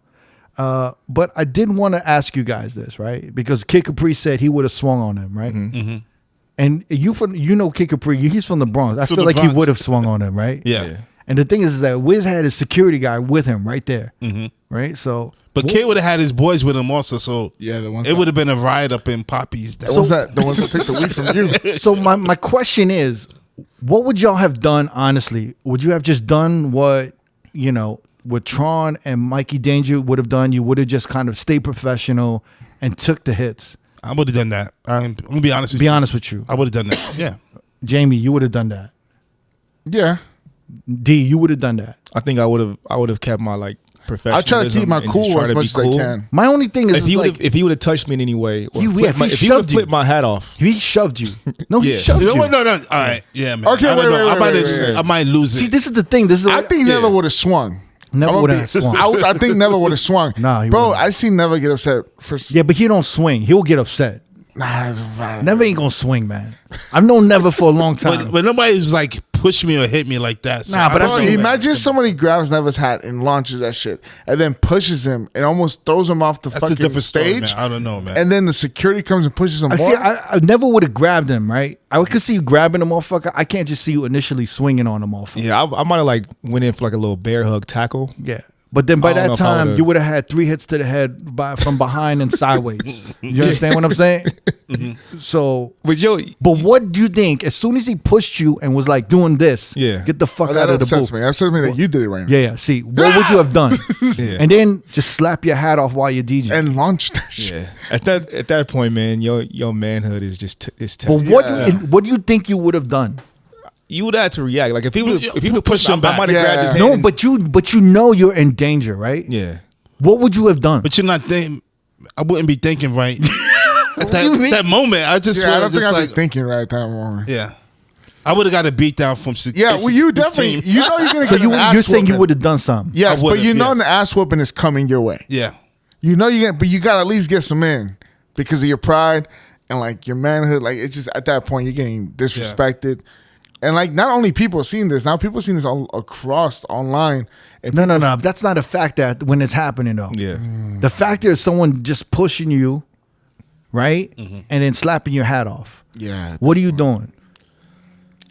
But I did want to ask you guys this, right? Because Kid Capri said he would have swung on him, right? Mm-hmm. And you know Kid Capri, he's from the Bronx. I feel like he would have swung on him, right? Yeah. And the thing is that Wiz had his security guy with him right there, right? So, But Kid would have had his boys with him also, so Yeah, the ones it would have been a riot up in Poppy's. The ones that take the weed from you. so my question is, what would y'all have done, honestly? Would you have just done what, you know, what Tron and Mikey Danger would have done? You would have just kind of stayed professional and took the hits? I would have done that. I'm gonna be honest with Be you. honest with you. I would have done that. Yeah. Jamie, you would have done that. Yeah. D, you would have done that. I think I would have kept my like professionalism. I try to keep my and just cool try as to much be as cool. I can. My only thing is, If he would have touched me in any way, or He- flipped if my- he if he would have shoved you. flipped my hat off, he shoved you. No, he Yeah. shoved You you. know what? No. All right. Yeah, man. Okay, I don't wait, know. wait, I might wait, wait. I might lose See, it. this is the thing. This is I think Never would have swung. Never I'm gonna would be- have swung. I think Never would have swung. Nah, he bro, wouldn't. I seen Never get upset for. Yeah, but he don't swing. He'll get upset. Nah, Never ain't gonna swing, man. I've known Never for a long time. But nobody's like push me or hit me like that. So Nah, but I I've don't seen- know. imagine somebody grabs Never's hat and launches that shit, and then pushes him and almost throws him off the That's a fucking different story, stage. man. I don't know, man. And then the security comes and pushes him I more. see. I never would have grabbed him. Right? I could see you grabbing a motherfucker. I can't just see you initially swinging on a motherfucker. yeah, I might have like went in for like a little bear hug tackle. Yeah. But then by I don't know that if I time, would've- you would have had 3 hits to the head from behind and sideways. You understand what I'm saying? So, But yo, but what do you think? As soon as he pushed you and was like doing this, Yeah. get the fuck Oh, that out of the upsets booth. me. That upsets me that you did it right now. Yeah. See, what would you have done? Yeah. And then just slap your hat off while you're DJing. And launched that shit. yeah, at that point, man, your manhood is just it's But tested. what do you think you would have done? You would have to react. Like if he would Push push him him back. I might have Yeah. grabbed his No, hand. but you know you're in danger, right? yeah. What would you have done? But you're not thinking. I wouldn't be thinking right. do you mean? that moment, I just Yeah, I don't was think just I'd like, be thinking right at that moment. yeah. I would have got a beat down from. Yeah, well, you this definitely, team. you know, you're gonna So get an ass you're saying you whooping. would have done something? Yes, I but would've, you know yes. the ass whooping is coming your way. Yeah. You know you get, but you gotta at least get some in because of your pride and like your manhood. Like it's just at that point you're getting disrespected, and like not only people are seeing this now, people are seeing this all across online. And No. That's not a fact that when it's happening though. Yeah. The fact is someone just pushing you, right, and then slapping your hat off. Yeah, What are you doing?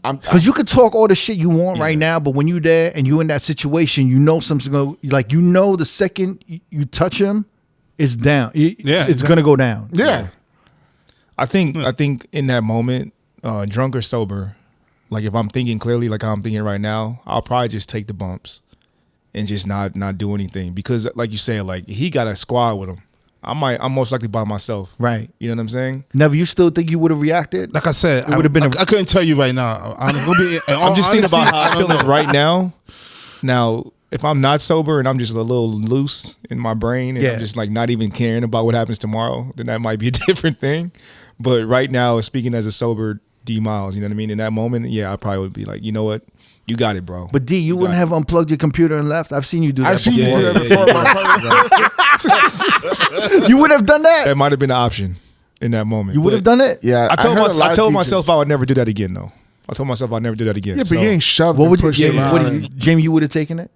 Because you could talk all the shit you want right now, but when you're there and you're in that situation, you know something's going to, like, you know the second you touch him, it's down. It's going to go down. yeah. I think in that moment, drunk or sober, like if I'm thinking clearly, like how I'm thinking right now, I'll probably just take the bumps and just not do anything because, like you said, like he got a squad with him. I'm most likely by myself. Right. You know what I'm saying? Never, you still think you would have reacted? Like I said, It would've been I couldn't tell you right now. I'm just thinking about how I'm feeling right now. Now, if I'm not sober and I'm just a little loose in my brain and Yeah. I'm just like not even caring about what happens tomorrow, then that might be a different thing. But right now, speaking as a sober D Miles, you know what I mean? In that moment, yeah, I probably would be like, you know what? You got it, bro. But D, you wouldn't have unplugged your computer and left? I've seen you do that I've seen before. you do that before. You would have done that? That might have been an option in that moment. You would have But done it? Yeah, I told heard a lot of myself DJs. I would never do that again, though. I told myself I'd never do that again. Yeah, but So, you ain't shoved. What and would you, pushed yeah, around. Jamie, you would have taken it?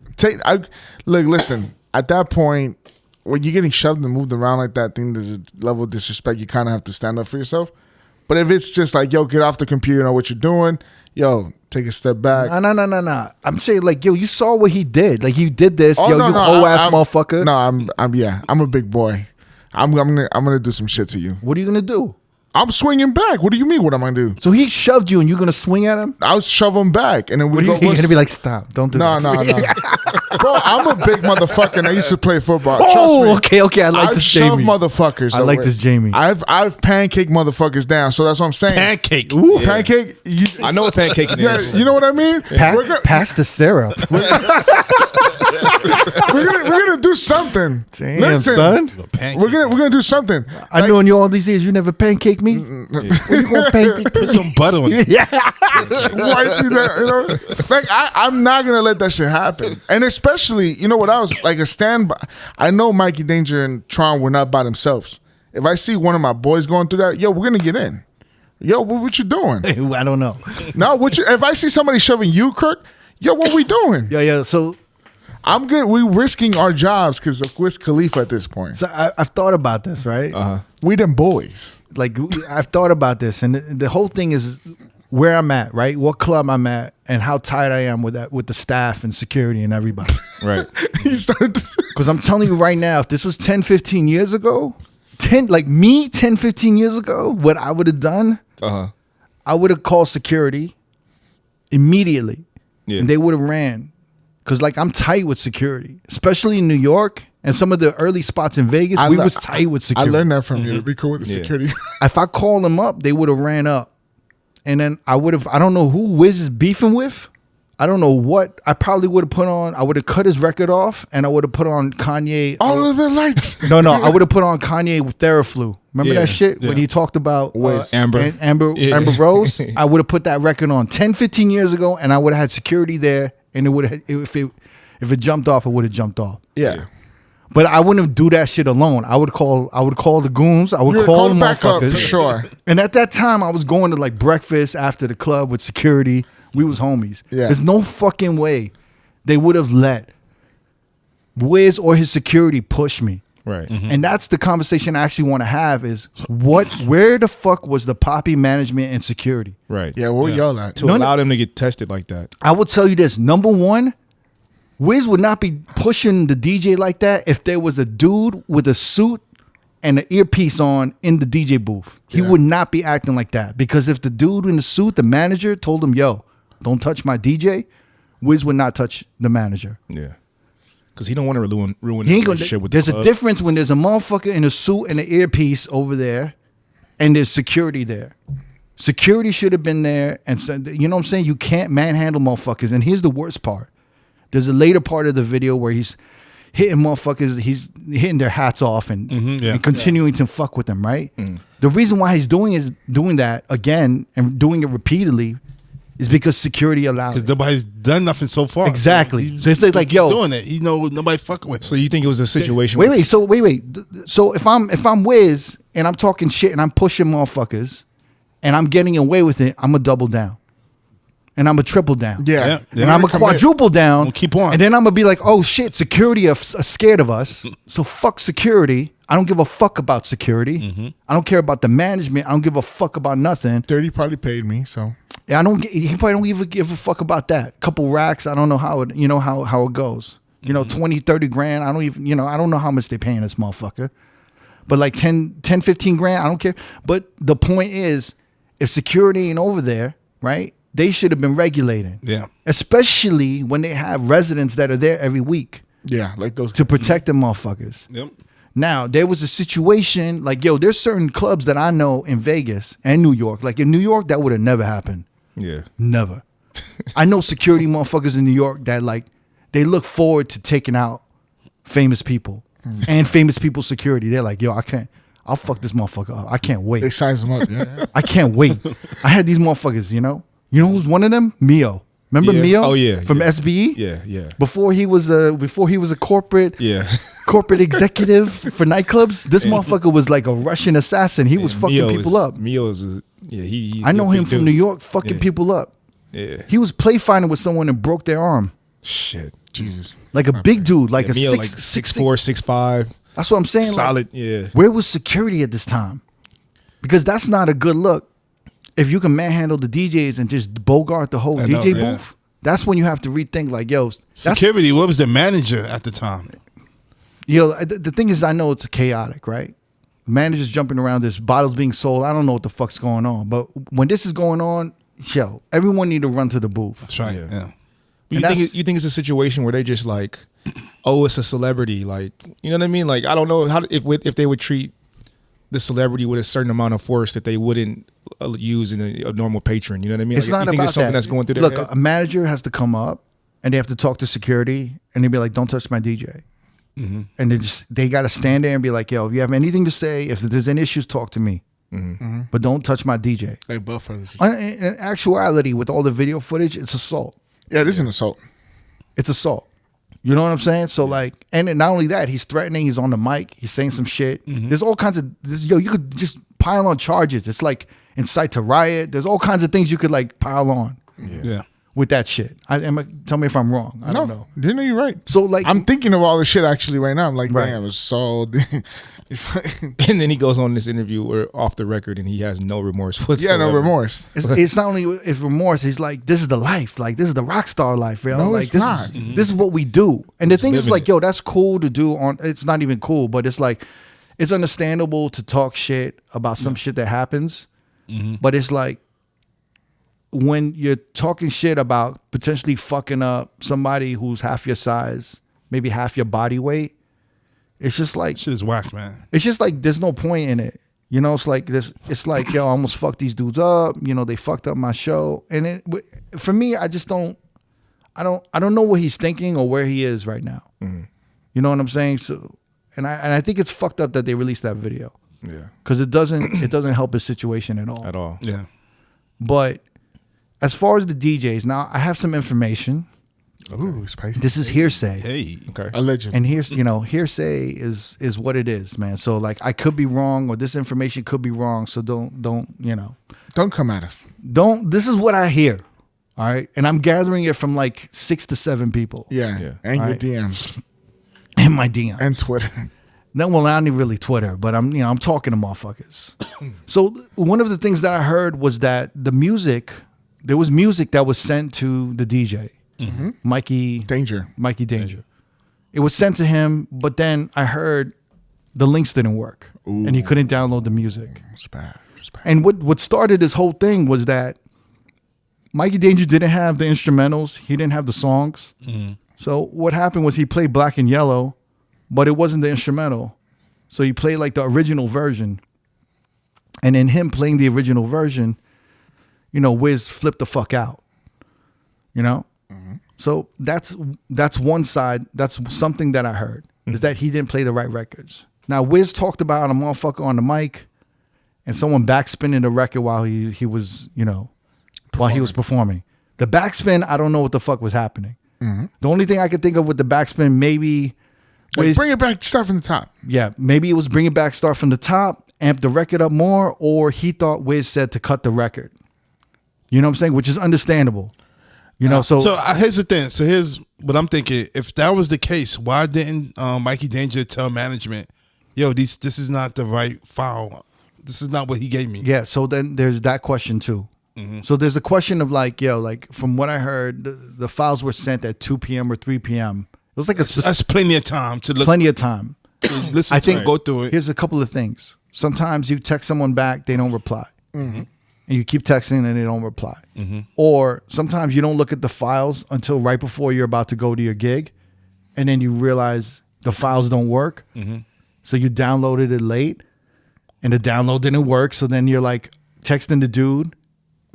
Look, listen. At that point, when you're getting shoved and moved around like that, I think there's a level of disrespect. You kind of have to stand up for yourself. But if it's just like, yo, get off the computer, know what you're doing. Yo, take a step back. No. I'm saying, like, yo, you saw what he did. Like, he did this. Oh, yo, no, you no, whole ass I'm- motherfucker. No, I'm a big boy. I'm gonna do some shit to you. What are you going to do? I'm swinging back. What do you mean? What am I gonna do? So he shoved you, and you're gonna swing at him? I'll shove him back, and then we You're gonna be like, stop! Don't do No, that. no. Bro, I'm a big motherfucker, and I used to play football. Trust Oh, me. okay. I like I've this, shoved Jamie. motherfuckers. I like away. this, Jamie. I've pancaked motherfuckers down. So that's what I'm saying. Pancake. Ooh, pancake. I know what pancaking Yeah, is. you know what I mean? Pass the syrup. We're gonna do something. Damn, Listen, son. Pancake. we're gonna do something. I known you all these years. You never pancake me. When you gonna pancake? Put some butter on it. Yeah. Why you know? Like I'm not gonna let that shit happen. And especially, you know what I was like a standby. I know Mikey Danger and Tron were not by themselves. If I see one of my boys going through that, yo, we're gonna get in. Yo, what you doing? I don't know. No, if I see somebody shoving you, Kirk, yo, what we doing? Yeah. So I'm good. We risking our jobs because of Wiz Khalifa at this point. I've thought about this, right? We them boys. Like I've thought about this, and the whole thing is where I'm at, right? What club I'm at, and how tight I am with that, with the staff and security and everybody. Right. Because I'm telling you right now, if this was 10, 15 years ago, 10, 15 years ago, what I would have done, I would have called security immediately, and they would have ran. Because I'm tight with security, especially in New York and some of the early spots in Vegas. We was tight with security. I learned that from you. To be cool with the security. If I called them up, they would have ran up. And then I would have, I don't know who Wiz is beefing with. I don't know what. I probably would have put on, I would have cut his record off, and I would have put on Kanye. All of the lights. No, I would have put on Kanye with Theraflu. Remember that shit? Yeah. When he talked about Amber. Amber Rose? I would have put that record on 10, 15 years ago, and I would have had security there, and it would have, if it jumped off, it would have jumped off. Yeah. But I wouldn't do that shit alone. I would call the goons. I would You call call the back up motherfuckers. for sure. And at that time, I was going to breakfast after the club with security. We was homies. Yeah. There's no fucking way they would have let Wiz or his security push me. Right. And that's the conversation I actually want to have is where the fuck was the Poppy management and security? Right. Yeah, where y'all at? To allow them to get tested like that. I will tell you this. Number one, Wiz would not be pushing the DJ like that if there was a dude with a suit and an earpiece on in the DJ booth. He would not be acting like that. Because if the dude in the suit, the manager, told him, yo, don't touch my DJ, Wiz would not touch the manager. Yeah. Because he don't want to ruin He the ain't gonna, relationship with there's the a club. difference when there's a motherfucker in a suit and an earpiece over there and there's security there. Security should have been there and said, you know what I'm saying? You can't manhandle motherfuckers. And here's the worst part. There's a later part of the video where he's hitting motherfuckers, he's hitting their hats off and continuing to fuck with them, right? The reason why he's doing that again and doing it repeatedly is because security allowed Because it. nobody's done nothing so far. Exactly. So it's like, yo, doing it. He know nobody fucking with him. So you think it was a situation? Wait. So if I'm Wiz and I'm talking shit and I'm pushing motherfuckers and I'm getting away with it, I'm a double down. And I'm a triple down. Yeah. And I'm a quadruple down. We'll keep on. And then I'm gonna be like, oh shit, security are scared of us. So fuck security. I don't give a fuck about security. I don't care about the management. I don't give a fuck about nothing. 30 probably paid me, so. Yeah, he probably don't even give a fuck about that. Couple racks, I don't know how it, how it goes. 20, 30 grand, I don't even, I don't know how much they paying this motherfucker. But like 10, 15 grand, I don't care. But the point is, if security ain't over there, right, they should have been regulating. Yeah. Especially when they have residents that are there every week Yeah, like those. to protect them motherfuckers. Yep. Now, there was a situation, there's certain clubs that I know in Vegas and New York. Like in New York, that would have never happened. Yeah. Never. I know security motherfuckers in New York that they look forward to taking out famous people and famous people's security. They're like, yo, I'll fuck this motherfucker up. I can't wait. They size them up, yeah. I can't wait. I had these motherfuckers, You know who's one of them? Mio. Remember Mio? Oh yeah. From SBE? Yeah. Before he was a corporate corporate executive for nightclubs, this motherfucker was like a Russian assassin. He was fucking people up. Mio is he. I know him from New York, fucking people up. Yeah. He was play fighting with someone and broke their arm. Shit. Jesus. Like a big dude, like a Mio, 6'4", like 6'4", 6'5". That's what I'm saying. Solid. Yeah. Where was security at this time? Because that's not a good look. If you can manhandle the DJs and just bogart the whole DJ booth, that's when you have to rethink. Like, yo, security. What was the manager at the time? The thing is, I know it's chaotic, right? managers jumping around, there's bottles being sold. I don't know what the fuck's going on. But when this is going on, yo, everyone need to run to the booth. That's right. Yeah. But you think it's a situation where they just like, oh, it's a celebrity, like, you know what I mean? Like, I don't know how if they would treat the celebrity with a certain amount of force that they wouldn't use in a normal patron. You know what I mean? It's like, not you think about it's something that. that's going through their Look, head? a manager has to come up and they have to talk to security and they'd be like, don't touch my DJ. Mm-hmm. And they got to stand there and be like, yo, if you have anything to say, if there's any issues, talk to me. Mm-hmm. But don't touch my DJ. Like buffer. In actuality, with all the video footage, it's assault. Yeah, this is an assault. It's assault. You know what I'm saying? So like, and not only that, he's threatening. He's on the mic. He's saying some shit. There's all kinds of you could just pile on charges. It's like incite to riot. There's all kinds of things you could like pile on. Yeah. With that shit. Tell me if I'm wrong. I don't know. Didn't know you're right. So like, I'm thinking of all this shit actually right now. I'm like, Right. damn, assault. And then he goes on this interview or off the record and he has no remorse Yeah, whatsoever. no remorse. it's not only it's remorse. He's like, this is the life. Like this is the rock star life, yo. No, like it's this not. This is what we do. And the thing is living like, it. yo, that's cool to do on. It's not even cool, but it's like, it's understandable to talk shit about some shit that happens. But it's like, when you're talking shit about potentially fucking up somebody who's half your size, maybe half your body weight, it's just like, Shit is whack, man. it's just like there's no point in it. You know, it's like this. It's like, yo, I almost fucked these dudes up. You know, they fucked up my show, and for me, I just don't. I don't know what he's thinking or where he is right now. You know what I'm saying? So, and I think it's fucked up that they released that video. Yeah. Because it doesn't help his situation at all. At all. Yeah. But as far as the DJs, now I have some information. Ooh, spicy. This is hearsay. Hey. Okay. Allegedly. And hearsay is what it is, man. So like, I could be wrong, or this information could be wrong. So don't Don't come at us. This is what I hear. All right. And I'm gathering it from like 6 to 7 people. Yeah. Yeah. And your Right. DMs. In my DM. And Twitter. No, well, not even really Twitter, but I'm talking to motherfuckers. So one of the things that I heard was that there was music that was sent to the DJ, Mikey Danger. It was sent to him, but then I heard the links didn't work, and he couldn't download the music. It's bad. It's bad. And what started this whole thing was that Mikey Danger didn't have the instrumentals. He didn't have the songs. So what happened was he played Black and Yellow, but it wasn't the instrumental. So he played like the original version. And in him playing the original version, Wiz flipped the fuck out. So that's one side. That's something that I heard, is that he didn't play the right records. Now, Wiz talked about a motherfucker on the mic and someone backspinning the record while he was, while he was performing. The backspin, I don't know what the fuck was happening. The only thing I could think of with the backspin, maybe Like, bring it back, start from the top. Yeah, maybe it was bring it back, start from the top, amp the record up more, or he thought Wiz said to cut the record. You know what I'm saying? Which is understandable. So here's the thing. So here's what I'm thinking. If that was the case, why didn't Mikey Danger tell management, yo, this is not the right file. This is not what he gave me. yeah, so then there's that question too. So there's a question of like, from what I heard, the files were sent at 2 p.m. or 3 p.m. It was like That's plenty of time to look. plenty of time. Listen to it, go through it. Here's a couple of things. Sometimes you text someone back, they don't reply. And you keep texting and they don't reply. Or sometimes you don't look at the files until right before you're about to go to your gig. And then you realize the files don't work. So you downloaded it late and the download didn't work. So then you're like texting the dude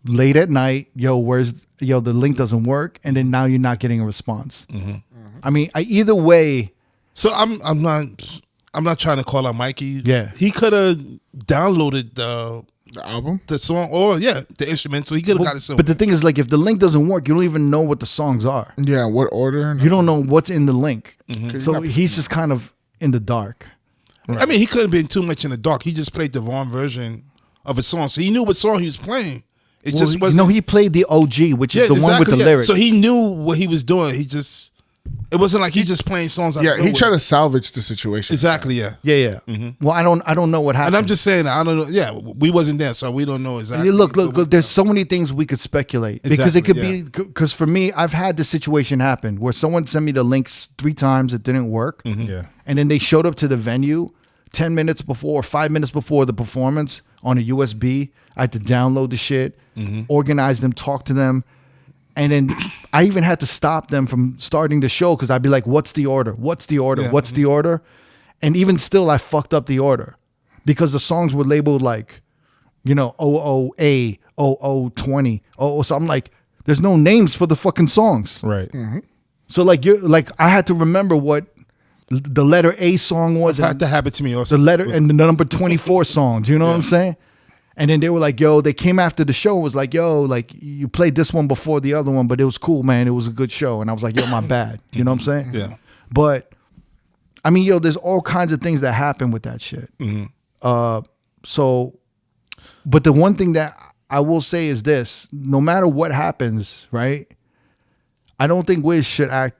late at night, the link doesn't work. And then now you're not getting a response. I mean, either way. So I'm not trying to call out Mikey. Yeah. He could have downloaded the album, the song, or the instrumental. He could have got it somewhere. But the thing is, like, if the link doesn't work, you don't even know what the songs are. Yeah, what order? You don't know what's in the link. So not- he's just kind of in the dark. I mean, he could have been too much in the dark. He just played the wrong version of a song, so he knew what song he was playing. It Well, just wasn't. he played the OG, which is the one with the lyrics. So he knew what he was doing. It wasn't like he just playing songs. Out Yeah, of he nowhere. tried to salvage the situation. Exactly. Yeah. Yeah. Well, I don't know what happened. And I'm just saying, I don't know. Yeah, we wasn't there, so we don't know exactly. Look. There's so many things we could speculate because it could be. Because for me, I've had this situation happen where someone sent me the links 3 times, it didn't work, Yeah. and then they showed up to the venue. 10 minutes before, 5 minutes before the performance on a USB. I had to download the shit, organize them, talk to them. And then I even had to stop them from starting the show because I'd be like, what's the order? What's the order? Yeah. What's the order? And even still, I fucked up the order because the songs were labeled like, you know, O-O-A, O-O-20. So I'm like, there's no names for the fucking songs. Right. So like I had to remember what the letter A song was. That happened to me also. The letter and the number 24 songs. You know what I'm saying? And then they were like, yo, they came after the show. It was like, yo, like you played this one before the other one, but it was cool, man. It was a good show. And I was like, yo, my bad. You know what I'm saying? Yeah. But I mean, yo, there's all kinds of things that happen with that shit. So, but the one thing that I will say is this: no matter what happens, right? I don't think Wiz should act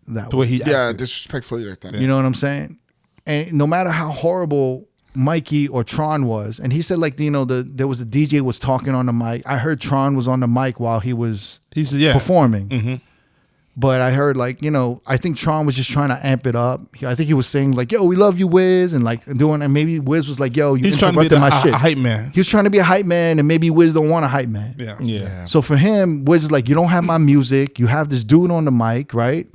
that way. Disrespectfully like that. You know what I'm saying? And no matter how horrible Mikey or Tron was, and he said like, you know, there was a DJ was talking on the mic. I heard Tron was on the mic while he was performing. But I heard like, you know, I think Tron was just trying to amp it up. I think he was saying like, yo, we love you, Wiz, and like doing, and maybe Wiz was like, yo, you He's trying to be interrupted my shit. a hype man. He was trying to be a hype man, and maybe Wiz don't want a hype man. Yeah. So for him, Wiz is like, you don't have my music. You have this dude on the mic, right?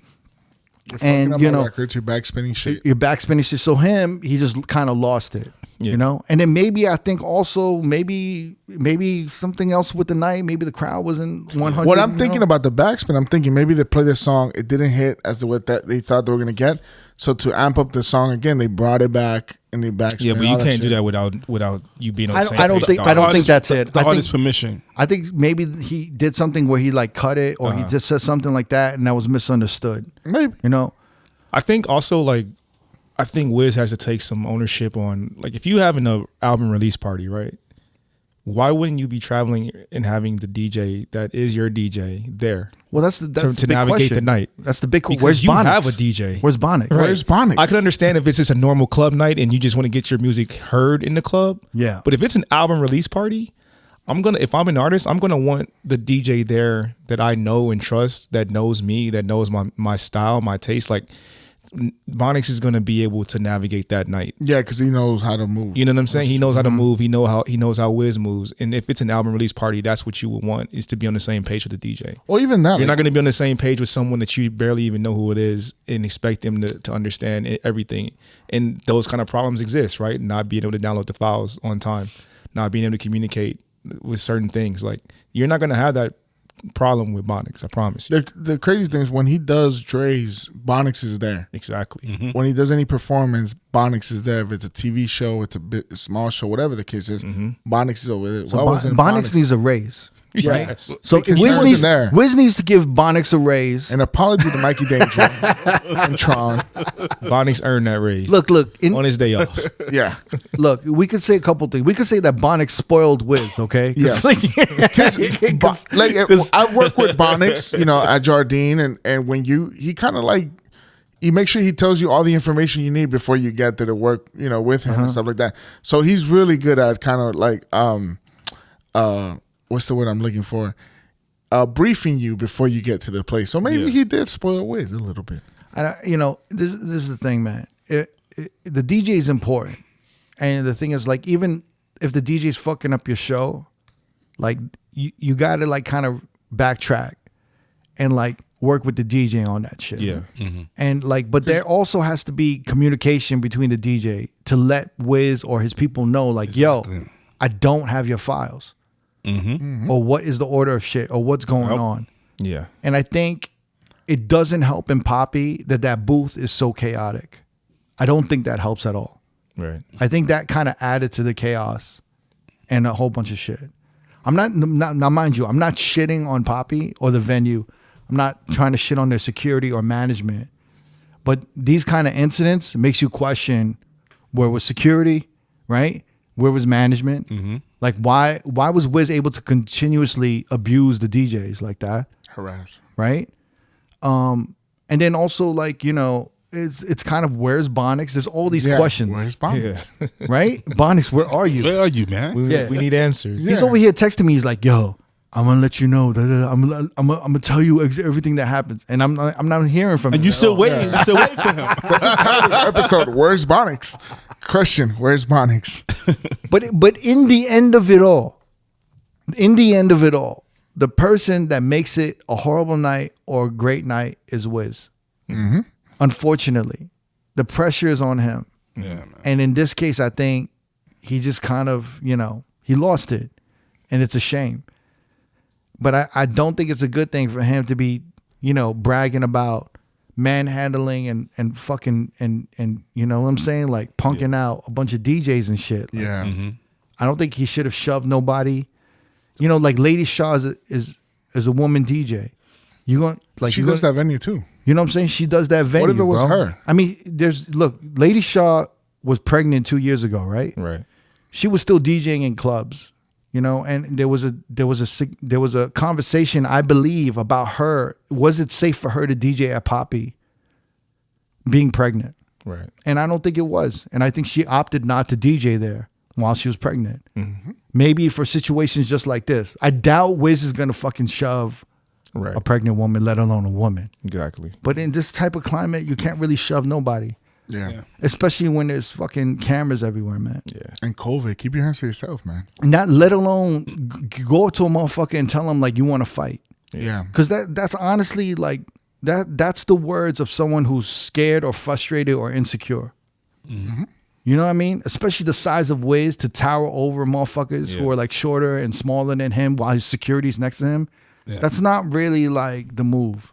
And you know, records, you're backspinning shit. You're backspinning shit. So he just kind of lost it, you know. And then maybe I think also maybe something else with the night. Maybe the crowd wasn't 100. What I'm thinking about the backspin, I'm thinking maybe they played this song, it didn't hit as the what that they thought they were gonna get. So to amp up the song again, they brought it back and they backspin. Yeah, but you can't do that without you being on the same I don't page. think that's it. The artist's permission. I think maybe he did something where he like cut it, or he just said something like that, and that was misunderstood. Maybe, you know. I think also like, I think Wiz has to take some ownership on, like, if you having an album release party, right? Why wouldn't you be traveling and having the DJ that is your DJ there? Well, that's the to big navigate question. the night. That's the big question. Because Where's you Bonix? have a DJ. Where's Bonix? Right. Where's Bonix? I could understand if it's just a normal club night and you just want to get your music heard in the club. Yeah. But if it's an album release party, if I'm an artist, I'm gonna want the DJ there that I know and trust, that knows me, that knows my style, my taste. Like, Bonix is going to be able to navigate that night. Yeah, because he knows how to move. You know what I'm saying? He knows how to move. He knows how Wiz moves. And if it's an album release party, that's what you would want, is to be on the same page with the DJ. Or even that. You're not going to be on the same page with someone that you barely even know who it is and expect them to understand everything. And those kind of problems exist, right? Not being able to download the files on time, not being able to communicate with certain things. Like, you're not going to have that problem with Bonix, I promise you. The crazy thing is when he does Dre's, Bonix is there. Exactly. When he does any performance, Bonix is there. If it's a TV show, it's a small show, whatever the case is, Bonix is over there. So Bonix needs a raise. Right? Yes. So Because he wasn't there. Wiz needs to give Bonix a raise. An apology to Mikey Danger and Tron. Bonix earned that raise. Look. On his day off. Yeah. Look, we could say a couple things. We could say that Bonix spoiled Wiz, okay? Yes. Like, I've worked with Bonix, you know, at Jardine, and when he kind of like, he makes sure he tells you all the information you need before you get to the work, you know, with him and stuff like that. So he's really good at kind of like, what's the word I'm looking for? Briefing you before you get to the place. So maybe he did spoil Wiz a little bit. you know, this is the thing, man. The DJ is important, and the thing is, like, even if the DJ is fucking up your show, like you got to like kind of backtrack and like work with the DJ on that shit. Yeah. And like, but there also has to be communication between the DJ to let Wiz or his people know, like, yo, I don't have your files. Or what is the order of shit, or what's going on. Yeah. And I think it doesn't help in Poppy that booth is so chaotic. I don't think that helps at all. Right. I think that kind of added to the chaos and a whole bunch of shit. Now mind you, I'm not shitting on Poppy or the venue. I'm not trying to shit on their security or management. But these kind of incidents makes you question, where was security, right? Where was management? Like, why was Wiz able to continuously abuse the DJs like that? Harass. Right? And then also, like, you know, it's kind of, where's Bonix? There's all these questions. Where's Bonix? Right? Bonix, where are you? Where are you, man? We need answers. He's over here texting me. He's like, yo, I'm gonna let you know that I'm gonna tell you everything that happens, and I'm not hearing from him. And you still waiting. You still waiting for him. That's the title of the episode. Where's Bonix? Question, where's Bonix? But in the end of it all, the person that makes it a horrible night or a great night is Wiz. Mm-hmm. Unfortunately, the pressure is on him. Yeah, man. And in this case, I think he just kind of, he lost it. And it's a shame. But I don't think it's a good thing for him to be, bragging about manhandling and fucking, and you know what I'm saying? Like punking out a bunch of DJs and shit. Like, Yeah. Mm-hmm. I don't think he should have shoved nobody. Like Lady Shaw is a woman DJ. She does that venue too. You know what I'm saying? She does that venue. What if it was bro. her? I mean, Lady Shaw was pregnant 2 years ago, right? Right. She was still DJing in clubs, and there was a conversation, I believe, about her. Was it safe for her to DJ at Poppy being pregnant? Right. And I don't think it was. And I think she opted not to DJ there while she was pregnant. Mm-hmm. Maybe for situations just like this. I doubt Wiz is going to fucking shove Right. a pregnant woman, let alone a woman. Exactly. But in this type of climate, you can't really shove nobody. Yeah. Especially when there's fucking cameras everywhere, man. Yeah. And COVID, keep your hands to yourself, man. Not let alone go to a motherfucker and tell him like you want to fight. Yeah. Because that's honestly like that's the words of someone who's scared or frustrated or insecure. Mm-hmm. You know what I mean? Especially the size of Wiz to tower over motherfuckers who are like shorter and smaller than him while his security's next to him. Yeah. That's not really like the move.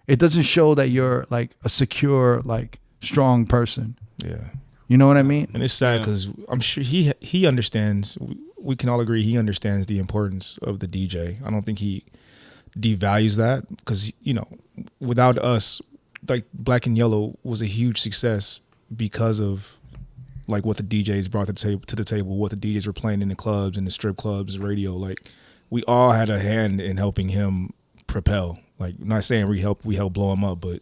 It doesn't show that you're like a secure, like strong person. Yeah. You know what I mean? And it's sad because I'm sure he understands. We can all agree he understands the importance of the DJ. I don't think he devalues that because without us, like Black and Yellow was a huge success because of like what the DJs brought to the table, what the DJs were playing in the clubs and the strip clubs, radio. Like we all had a hand in helping him propel. Like I'm not saying we helped blow him up, but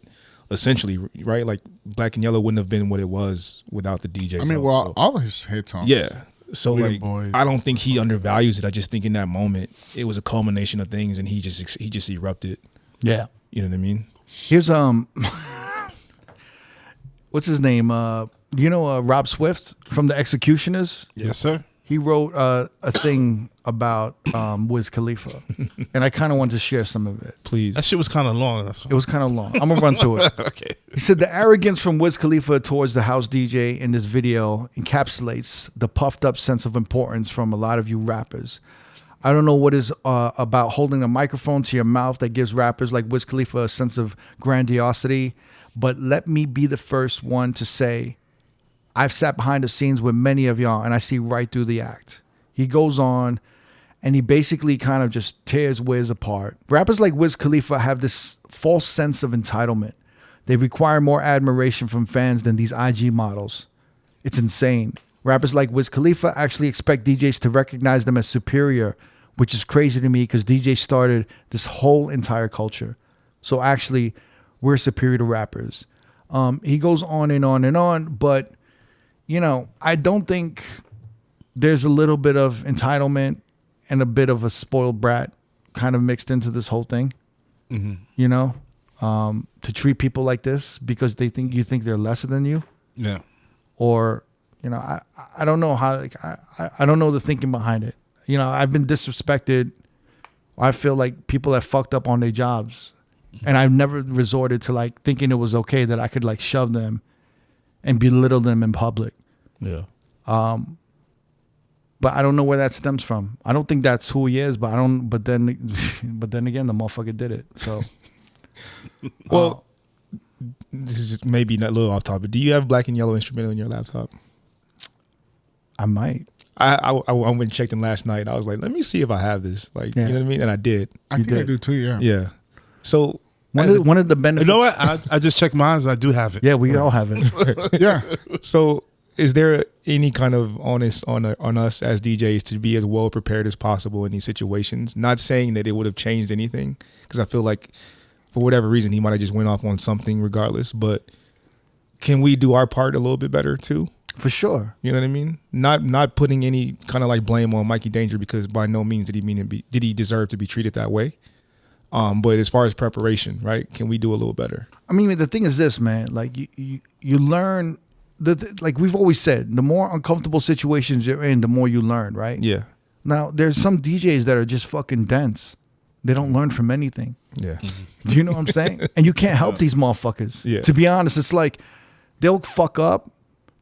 essentially, right? Like Black and Yellow wouldn't have been what it was without the DJs. I mean, all of his hits on. Yeah. So Weird like, Boys. I don't think he undervalues it. I just think in that moment, it was a culmination of things, and he just erupted. Yeah. You know what I mean? Here's what's his name? Rob Swift from the Executioners. Yes, sir. He wrote a thing about Wiz Khalifa, and I kind of wanted to share some of it. Please. That shit was kind of long. That's It was kind of long. I'm gonna run through it. Okay. He said the arrogance from Wiz Khalifa towards the house DJ in this video encapsulates the puffed up sense of importance from a lot of you rappers. I don't know what is about holding a microphone to your mouth that gives rappers like Wiz Khalifa a sense of grandiosity, but let me be the first one to say I've sat behind the scenes with many of y'all and I see right through the act. He goes on and he basically kind of just tears Wiz apart. Rappers like Wiz Khalifa have this false sense of entitlement. They require more admiration from fans than these IG models. It's insane. Rappers like Wiz Khalifa actually expect DJs to recognize them as superior, which is crazy to me because DJs started this whole entire culture. So actually, we're superior to rappers. He goes on and on and on, but I don't think there's a little bit of entitlement and a bit of a spoiled brat kind of mixed into this whole thing. Mm-hmm. To treat people like this because you think they're lesser than you. Yeah. Or, I don't know how, I don't know the thinking behind it. I've been disrespected. I feel like people have fucked up on their jobs. And I've never resorted to like thinking it was okay that I could like shove them and belittle them in public. Yeah. But I don't know where that stems from. I don't think that's who he is, but then again, the motherfucker did it. So, well, this is just maybe a little off topic. Do you have Black and Yellow instrumental in your laptop? I might. I went and checked in last night. I was like, let me see if I have this. Like, you know what I mean? And I did. I think I do too. Yeah. Yeah. So one of the benefits. You know what? I just checked mine and I do have it. Yeah, we all have it. Yeah. So is there any kind of onus on us as DJs to be as well prepared as possible in these situations? Not saying that it would have changed anything, because I feel like for whatever reason he might have just went off on something regardless. But can we do our part a little bit better too? For sure. You know what I mean? Not putting any kind of like blame on Mikey Danger, because by no means did he deserve to be treated that way. But as far as preparation, right? Can we do a little better? I mean, the thing is this, man. Like you learn. Like we've always said, the more uncomfortable situations you're in, the more you learn, right? Yeah. Now, there's some DJs that are just fucking dense. They don't learn from anything. Yeah. Do you know what I'm saying? And you can't help these motherfuckers. Yeah. To be honest, it's like they'll fuck up.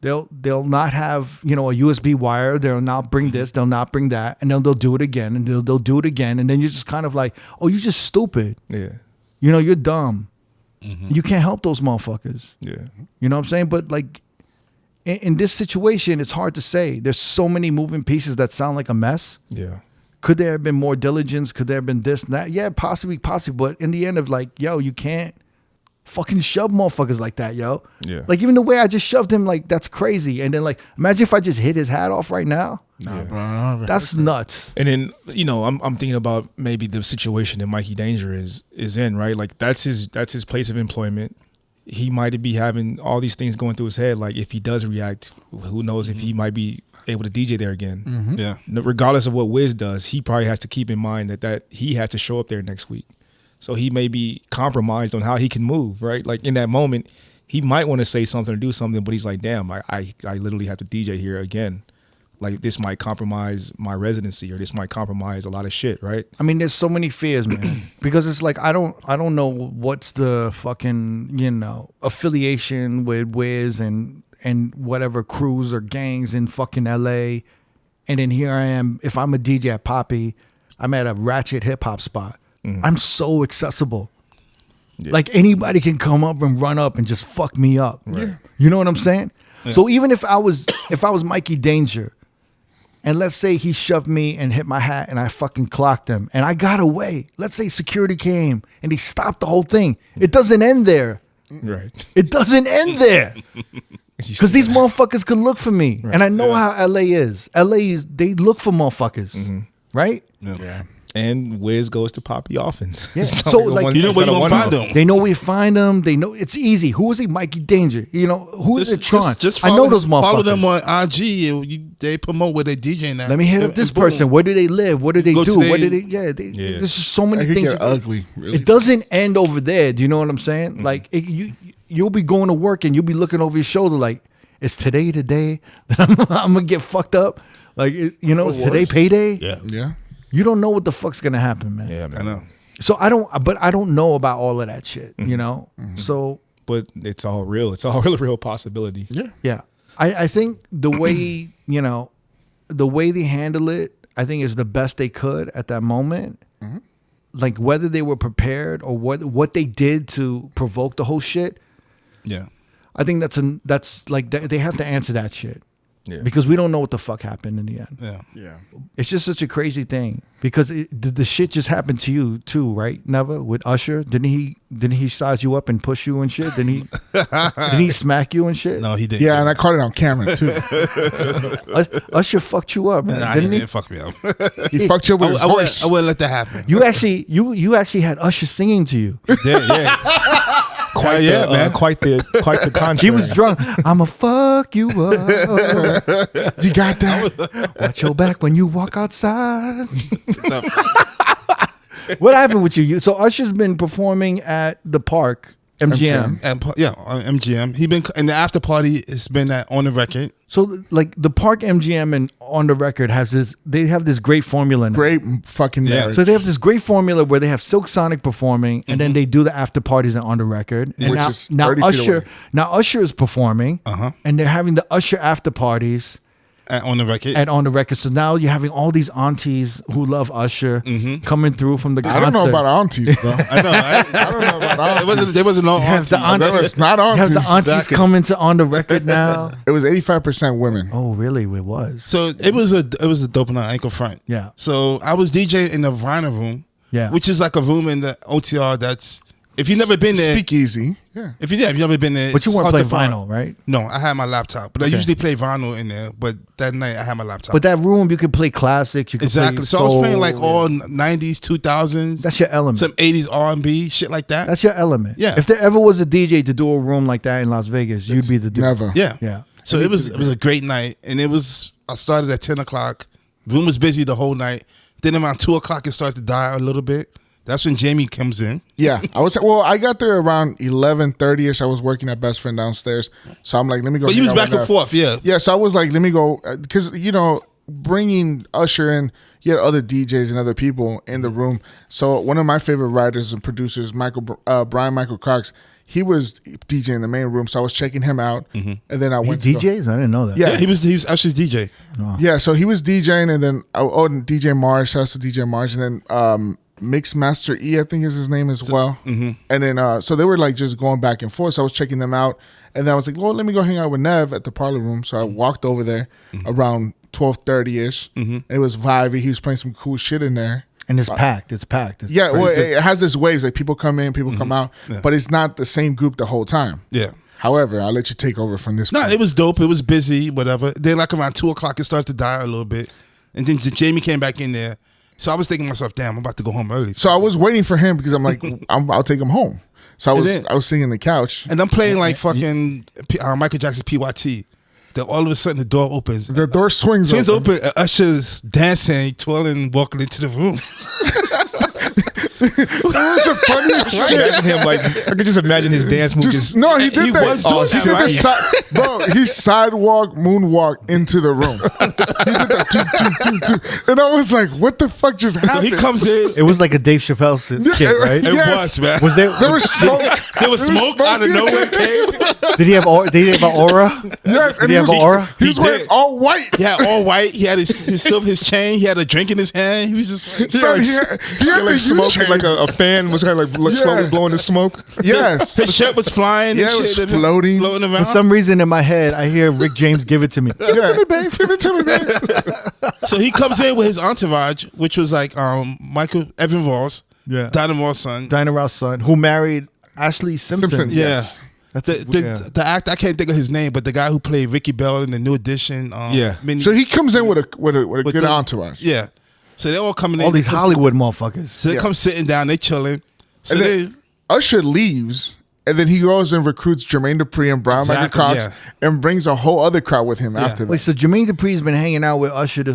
They'll not have, a USB wire. They'll not bring this. They'll not bring that. And then they'll do it again. And they'll do it again. And then you're just kind of like, oh, you're just stupid. Yeah. You're dumb. You can't help those motherfuckers. Yeah. You know what I'm saying? But like in this situation, it's hard to say. There's so many moving pieces that sound like a mess. Yeah. Could there have been more diligence? Could there have been this and that? Yeah, possibly. But in the end of like, yo, you can't fucking shove motherfuckers like that, yo. Yeah. Like even the way I just shoved him, like that's crazy. And then like, imagine if I just hit his hat off right now. Nah, bro. That's nuts. And then I'm thinking about maybe the situation that Mikey Danger is in, right? Like that's his place of employment. He might be having all these things going through his head. Like if he does react, who knows if he might be able to DJ there again. Yeah. Regardless of what Wiz does, he probably has to keep in mind that he has to show up there next week. So he may be compromised on how he can move, right? Like in that moment, he might want to say something or do something, but he's like, damn, I literally have to DJ here again. Like this might compromise my residency, or this might compromise a lot of shit, right? I mean, there's so many fears, man. Because it's like I don't know what's the fucking, affiliation with Wiz and whatever crews or gangs in fucking LA. And then here I am, if I'm a DJ at Poppy, I'm at a ratchet hip hop spot. I'm so accessible. Yeah. Like anybody can come up and run up and just fuck me up. Right. You know what I'm saying? Yeah. So even if I was Mikey Danger, and let's say he shoved me and hit my hat and I fucking clocked him and I got away. Let's say security came and he stopped the whole thing. It doesn't end there. Right. It doesn't end there. Because these motherfuckers could look for me. Right. And I know how LA is. They look for motherfuckers. Right? Yeah. And Wiz goes to Poppy often. Yeah. So like, you know where you want to find them. They know where you find them. They know it's easy. Who is he? Mikey Danger. Who is it? Tron. Just I know those motherfuckers. Follow them on IG. They promote where they DJing now. Let me hit up this person. Where do they live? What do they do? What do they? Yeah. There's just so many things. Get ugly. Really. It doesn't end over there. Do you know what I'm saying? Like you'll be going to work and you'll be looking over your shoulder like, is today the day that I'm gonna get fucked up? Like is today payday? Yeah. Yeah. You don't know what the fuck's gonna happen, man. Yeah, man. I know. So I don't know about all of that shit, So, but it's all real. It's all real possibility. Yeah. Yeah. I think the way, the way they handle it, I think is the best they could at that moment. Like whether they were prepared or what they did to provoke the whole shit. Yeah. I think that's like they have to answer that shit. Yeah. Because we don't know what the fuck happened in the end. Yeah. Yeah. It's just such a crazy thing because the shit just happened to you too, right? Never with Usher. Didn't he size you up and push you and shit? Didn't he smack you and shit? No, he didn't. Yeah, and I caught it on camera too. Usher fucked you up, man. Nah, didn't he he? didn't fuck me up. He fucked you up with his voice. I wouldn't let that happen. You actually had Usher singing to you. Yeah. Quite the contrary. He was drunk. I'ma fuck you up. You got that? Watch your back when you walk outside. What happened with you? So Usher's been performing at the park, MGM. And on MGM. He been in the after party. It's been On the Record. So like the park MGM and On the Record they have this great formula now. Great fucking marriage. So they have this great formula where they have Silk Sonic performing, and then they do the after parties On the Record. And Which is 30 feet away. Usher is performing, and they're having the Usher after parties. On the Record. And On the Record. So now you're having all these aunties who love Usher coming through from the concert. I don't know about aunties, bro. I know. I don't know about aunties. There wasn't no aunties. It's not aunties. You have the aunties coming to On the Record now. It was 85% women. Oh, really? It was. So it was a dope and ankle front. Yeah. So I was DJing in the Vinyl room. Yeah. Which is like a room in the OTR that's, if you've never been there. Speakeasy. Yeah. If you've never been there. But you weren't it's playing hard to vinyl, right? No, I had my laptop. But I usually play vinyl in there. But that night I had my laptop. But that room, you could play classics. You could exactly. play So soul, I was playing like all 90s, 2000s. That's your element. Some 80s R&B, shit like that. That's your element. Yeah. If there ever was a DJ to do a room like that in Las Vegas, you'd be the dude. Never. Yeah. Yeah. So it was a great night, and I started at 10 o'clock. Room was busy the whole night. Then around 2 o'clock, it started to die a little bit. That's when Jamie comes in. Yeah, I got there around 11:30ish. I was working at Best Friend downstairs, so I'm like, let me go. But he was back and forth, yeah. Yeah, so I was like, let me go, because bringing Usher in, you had other DJs and other people in the room. So one of my favorite writers and producers, Brian Michael Cox, he was DJing in the main room, so I was checking him out, and then I went. DJs? I didn't know that. Yeah, he was Usher's DJ. Oh. Yeah, so he was DJing, and then DJ Marsh, shout out to DJ Marsh, and then Mixmaster E, I think is his name as well. Mm-hmm. And then so they were like just going back and forth. So I was checking them out, and then I was like, well, let me go hang out with Nev at the parlor room. So I walked over there around 12:30ish. And it was vibey. He was playing some cool shit in there. And it's packed. It's packed. It's well, it has its waves. Like people come in, people come out, but it's not the same group the whole time. Yeah. However, I'll let you take over from this. No, it was dope. It was busy, whatever. Then like around 2 o'clock, it started to die a little bit. And then Jamie came back in there. So I was thinking to myself, damn, I'm about to go home early. So I was waiting for him because I'm like, I'll take him home. So I was sitting on the couch. And I'm playing like fucking Michael Jackson PYT. Then all of a sudden the door opens. The door swings open. Usher's dancing, twirling, walking into the room. That was the funniest shit. Imagine him like, I could just imagine his dance move. No, he did that. Was doing that, right? Bro, he sidewalk, moonwalk into the room. He did that, and I was like, what the fuck just happened? So he comes in. It was like a Dave Chappelle skit, right? It was, man. Was there was smoke. There was smoke out of nowhere came. Did he have an aura? Yes, did he have an aura? He was wearing all white. Yeah, all white. He had his chain. He had a drink in his hand. He was just He had like smoke, like a fan was kind of like slowly blowing the smoke. Yes, his shirt was flying. Yeah, it was floating around. For some reason in my head, I hear Rick James give it to me. Give it to me, babe. Give it to me, babe. So he comes in with his entourage, which was like Evan Ross, Dinah Ross' son, who married Ashley Simpson. Yeah. The actor, I can't think of his name, but the guy who played Ricky Bell in the New Edition. So he comes in with a good entourage. Yeah. So they're all coming in. All these Hollywood motherfuckers. So they come sitting down, they chilling. So then Usher leaves, and then he goes and recruits Jermaine Dupri and Brown Michael Cox and brings a whole other crowd with him after that. Wait, so Jermaine Dupri's been hanging out with Usher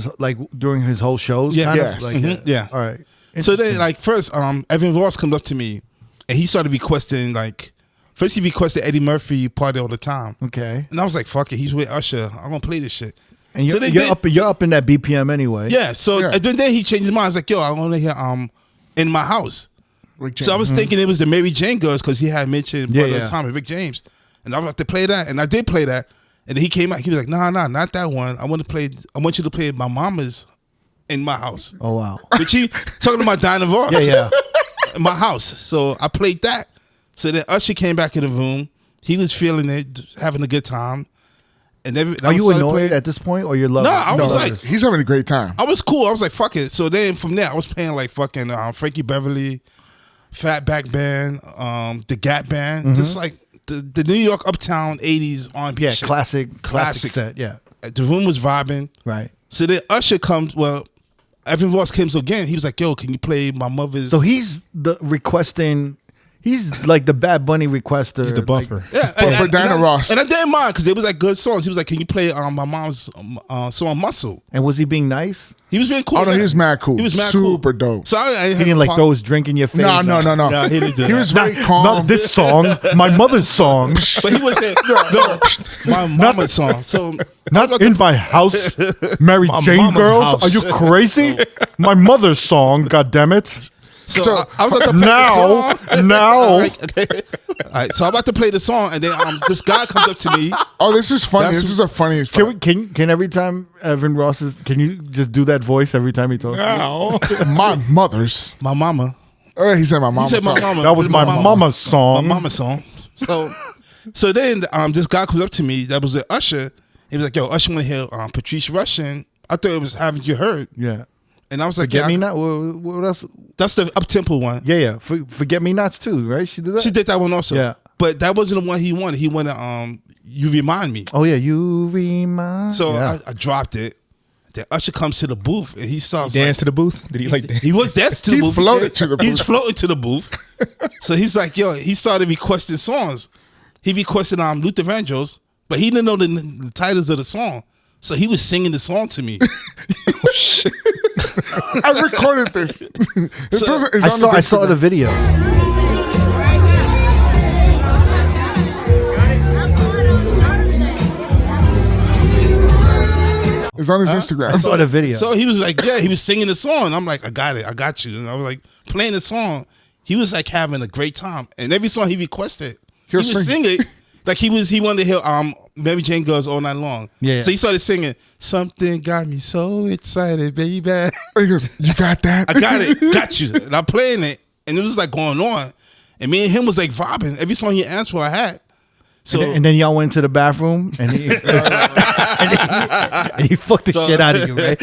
during his whole shows? Yeah. Yeah. All right. So then like first, Evan Ross comes up to me and he started requesting like, first he requested Eddie Murphy Party All the Time. Okay. And I was like, fuck it, he's with Usher. I'm gonna play this shit. And you're up in that BPM anyway. Yeah. So and then he changed his mind. He's like, yo, I want to hear In My House. So I was thinking it was the Mary Jane Girls because he had mentioned Party All the Time with Rick James. And I was about to play that. And I did play that. And then he came out, he was like, nah, not that one. I want you to play My Mama's In My House. Oh wow. Which he talking about Dinah Ross. Yeah. In my house. So I played that. So then Usher came back in the room. He was feeling it, having a good time. And are you annoyed at this point, or you're loving? No, I was like, he's having a great time. I was cool. I was like, fuck it. So then from there, I was playing like fucking Frankie Beverly, Fatback Band, the Gap Band, just like the New York Uptown '80s R&B shit. classic set. Yeah, the room was vibing. Right. So then Usher comes. Well, Evan Ross comes again. He was like, yo, can you play My Mother's? So he's the requesting. He's like the Bad Bunny requester. He's the buffer. For Dinah Ross. And I didn't mind because they was like good songs. He was like, can you play my mom's song Muscle? And was he being nice? He was being cool. Oh no, he was mad cool. He was mad super cool. dope. So I he didn't like throw his drink in your face. No. No, he didn't do He that. was very calm. Not this song, my mother's song. But he was saying, no, my mama's song. So not in my house, Mary Jane Girls. House. Are you crazy? My mother's song, goddammit. So I was about to play the song. Now. All right, so I'm about to play the song, and then this guy comes up to me. Oh, this is funny. This is a funniest part. Can every time Evan Ross can you just do that voice every time he talks? No. My mama. Oh, he said my mama. He said my mama. That was my mama's song. My mama's song. So then this guy comes up to me. That was Usher. He was like, yo, Usher want to hear Patrice Rushen. I thought it was Haven't You Heard? Yeah. And I was like, Forget Me Not? What else? That's the up-tempo one. Yeah. Forget Me Nots too, right? She did that? She did that one also. Yeah. But that wasn't the one he wanted. He wanted You Remind Me. Oh, yeah. You Remind. So I dropped it. Then Usher comes to the booth and he starts Dance to the booth? Did he like that? He was dancing to the booth. Floated to the booth. He's floating to the booth. So he's like, yo, he started requesting songs. He requested Luther Vandross, but he didn't know the titles of the song. So he was singing the song to me. Oh, shit. I recorded this. I saw the video. It's on his Instagram. I saw the video. So he was like, yeah, he was singing the song. I'm like, I got it. I got you. And I was like playing the song. He was like having a great time. And every song he requested, he would sing it. Like he wanted to hear Mary Jane Girls all night long. Yeah. So he started singing, something got me so excited, baby. He goes, you got that? I got it. Got you. And I'm playing it. And it was like going on. And me and him was like vibing. Every song he asked for, I had. So and then y'all went to the bathroom and he and he fucked the shit out of you, right?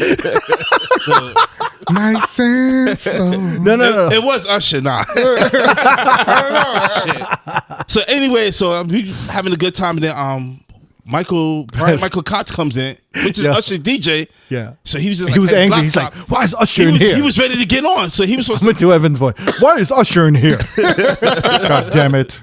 Nice and slow. No. It was Usher, nah. Shit. So anyway, so we having a good time, and then Michael Cox comes in, which is Usher's DJ. Yeah. So he was just he was angry. He's like, why is Usher in here? He was ready to get on. So he was supposed to do Evan's voice. Why is Usher in here? God damn it.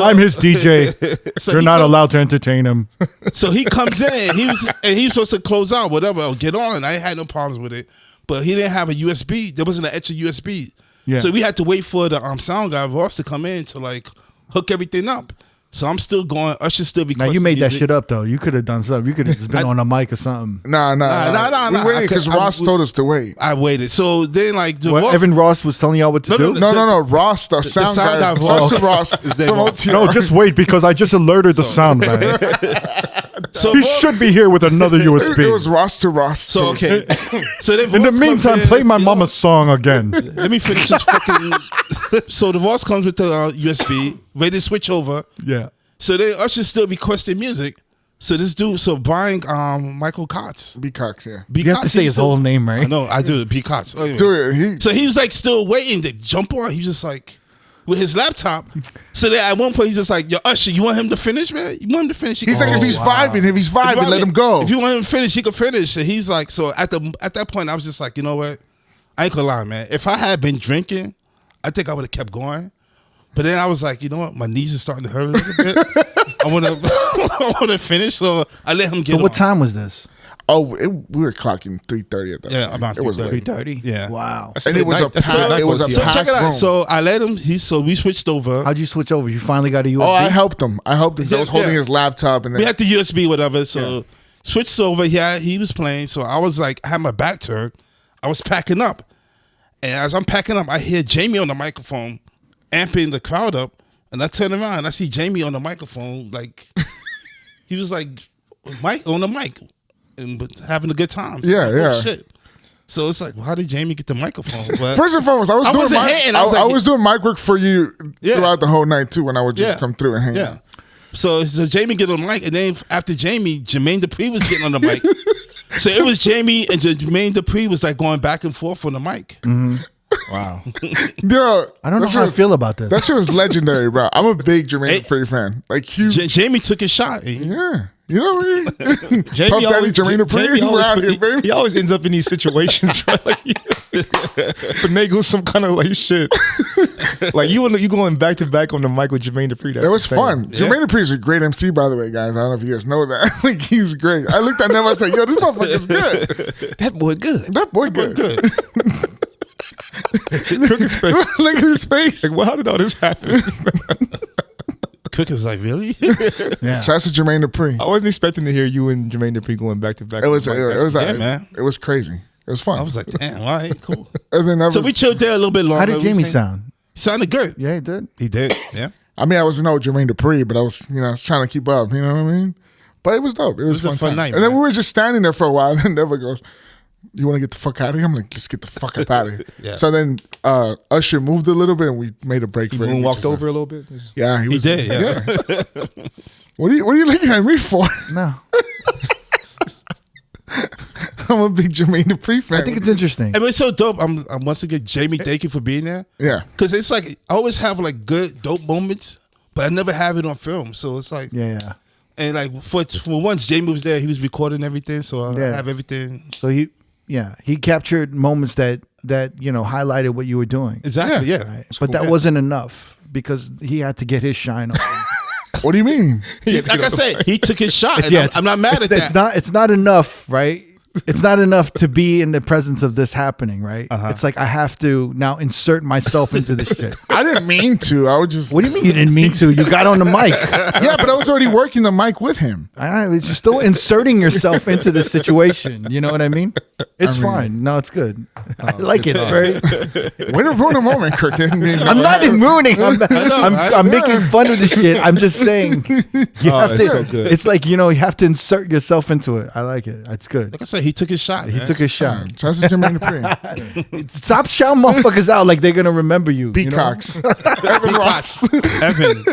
I'm his DJ. So you're not allowed to entertain him. So he comes in, he was supposed to close out, whatever, or get on. I had no problems with it. But he didn't have a USB. There wasn't an extra USB. Yeah. So we had to wait for the sound guy, Ross, to come in to like hook everything up. So I'm still going. Usher still requesting. Now you made music. that shit up though. You could have done something. You could have just been on a mic or something. Nah. We waited because Ross told us to wait. I waited. So then like Evan Ross was telling y'all what to do? No. Ross, the sound guy. Ross is there. No, just wait because I just alerted the sound guy. So he should be here with another USB. It was Ross to Ross. So okay. So then in the meantime, play my mama's song again. Let me finish this fucking. So the Ross comes with the USB, ready to switch over. Yeah. So then Usher still requesting music. So this dude, buying Michael Cox. B. Cox, yeah. B. You have to say his whole name, right? I know, I do. B. Cox. Oh, yeah. So he was like still waiting to jump on. He was just like with his laptop. So then at one point he's just like, yo, Usher, you want him to finish, man? You want him to finish? He's like, if he's vibing, let him go. If you want him to finish, he can finish. So he's like, so at that point I was just like, you know what? I ain't gonna lie, man. If I had been drinking, I think I would have kept going. But then I was like, you know what? My knees are starting to hurt a little bit. I want to finish, so I let him get on. So what time was this? Oh, we were clocking 3:30 at that. Yeah, about 3:30. Yeah, wow. And it was a packed. So check it out. So I let him. So we switched over. How'd you switch over? You finally got a USB. Oh, I helped him. I was holding his laptop, and then we had the USB, whatever. So switched over. Yeah, he was playing. So I was like, I had my back turned. I was packing up, and as I'm packing up, I hear Jamie on the microphone, amping the crowd up, and I turn around and I see Jamie on the microphone, like he was like Mike on the mic and having a good time. Yeah, like, yeah. Oh, shit. So it's like, well, how did Jamie get the microphone? But first and foremost, I was doing mic work for you throughout the whole night too when I would just come through and hang out. So Jamie get on the mic, and then after Jamie, Jermaine Dupri was getting on the mic. So it was Jamie and Jermaine Dupri was like going back and forth on the mic. Mm-hmm. Wow. Yo, I don't know how I feel about this. That shit was legendary, bro. I'm a big Jermaine Dupri fan. Like huge. Jamie took his shot. Yeah. You know what I mean? Jamie Puff Daddy, Jermaine Dupri, we're out here, baby. He always ends up in these situations, right? Like, finagle some kind of like shit. Like you going back to back on the mic with Jermaine Dupri. That was fun. Yeah. Jermaine Dupri is a great MC, by the way, guys. I don't know if you guys know that. Like he's great. I looked at him, I said, "Yo, this motherfucker's good. That boy good. That boy good." Look at his face. Look at his face. Like, well, how did all this happen? Cook is like, really? Yeah. Shout out to Jermaine Dupri. I wasn't expecting to hear you and Jermaine Dupri going back to back. It was man. It was crazy. It was fun. I was like, damn, all right, cool. And then so we chilled there a little bit longer. How did Jamie sound? He sounded good. Yeah, he did. He did. Yeah. I mean, I wasn't no Jermaine Dupri, but I was trying to keep up. You know what I mean? But it was dope. It was a fun night. And then we were just standing there for a while, and then Never goes, "You want to get the fuck out of here?" I'm like, "Just get the fuck up out of here." Yeah. So then Usher moved a little bit, and we made a break for it. He walked over a little bit. Yeah, he did. Yeah. What are you looking at me for? No. I'm a big Jermaine Dupri fan. I think it's interesting. I mean, it's so dope. I'm once again, Jamie, thank you for being there. Yeah. Because it's like, I always have like good, dope moments, but I never have it on film. So it's like, yeah. And like for once Jamie was there, he was recording everything. So I have everything. So he captured moments that highlighted what you were doing. Exactly. Yeah. Right? But that wasn't enough because he had to get his shine on. What do you mean? Like I said, he took his shot. And Yeah, I'm not mad at that. It's not enough, right? It's not enough to be in the presence of this happening, right? It's like I have to now insert myself into this shit. I didn't mean to. I was just. What do you mean you didn't mean to? You got on the mic. Yeah, but I was already working the mic with him. All right, you're still inserting yourself into this situation. You know what I mean? It's fine. No, it's good. I like it, right? Way to ruin a moment, Cricket. I'm not in ruining. I'm making fun of the shit. I'm just saying. You have to. so good. It's like, you have to insert yourself into it. I like it. It's good. Like I said, he took his shot. He took his shot. Chance Jermaine Dupri. Stop shouting motherfuckers out like they're gonna remember you. Peacocks. Evan Ross. Evan.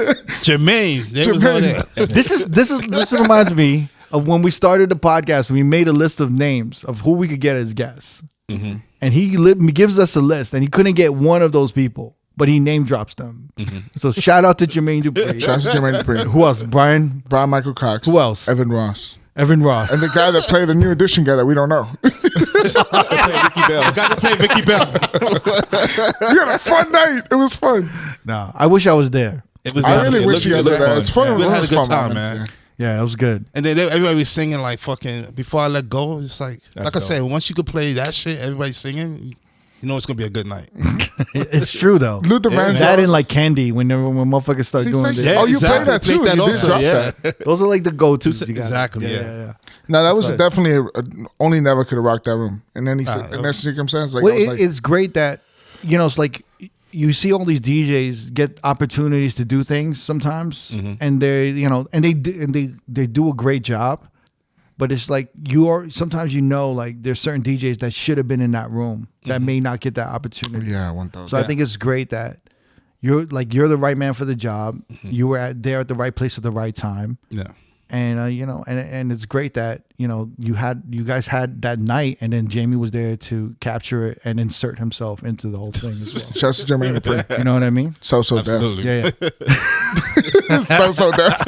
Jermaine. They was all there. This reminds me of when we started the podcast. We made a list of names of who we could get as guests, and he gives us a list, and he couldn't get one of those people, but he name drops them. So shout out to Jermaine Dupri. Chance Jermaine Dupri. Who else? Brian Michael Cox. Who else? Evan Ross. Evan Ross. And the guy that played the New Edition guy that we don't know. Ricky Bell. Got to play Vicky Bell. We had a fun night. It was fun. No, I wish I was there. It was. I really wish you guys looked were there. fun. It's fun. We It had a was good fun, time, man. man. Yeah, that was good. And then everybody was singing like fucking Before I Let Go. It's like I said, once you could play that shit, everybody's singing. You know it's gonna be a good night. It's true though. Luther Vandross. That and like Candy when motherfuckers start doing this. Yeah, Oh, you exactly. played that too. Played that You did also, drop yeah. that. Those are like the go-tos. Exactly, yeah. No, that was definitely only never could have rocked that room in any circumstance. Like, Well, I was like, it's great that it's like you see all these DJs get opportunities to do things sometimes, and they they do a great job. But it's like sometimes like there's certain DJs that should have been in that room that may not get that opportunity. yeah, 1,000. So I think it's great that you're the right man for the job. You were there at the right place at the right time. Yeah. And and it's great that you guys had that night, and then Jamie was there to capture it and insert himself into the whole thing as well. Shouts to Jermaine Dupri. You know what I mean? So deaf. Absolutely. Yeah. so deaf.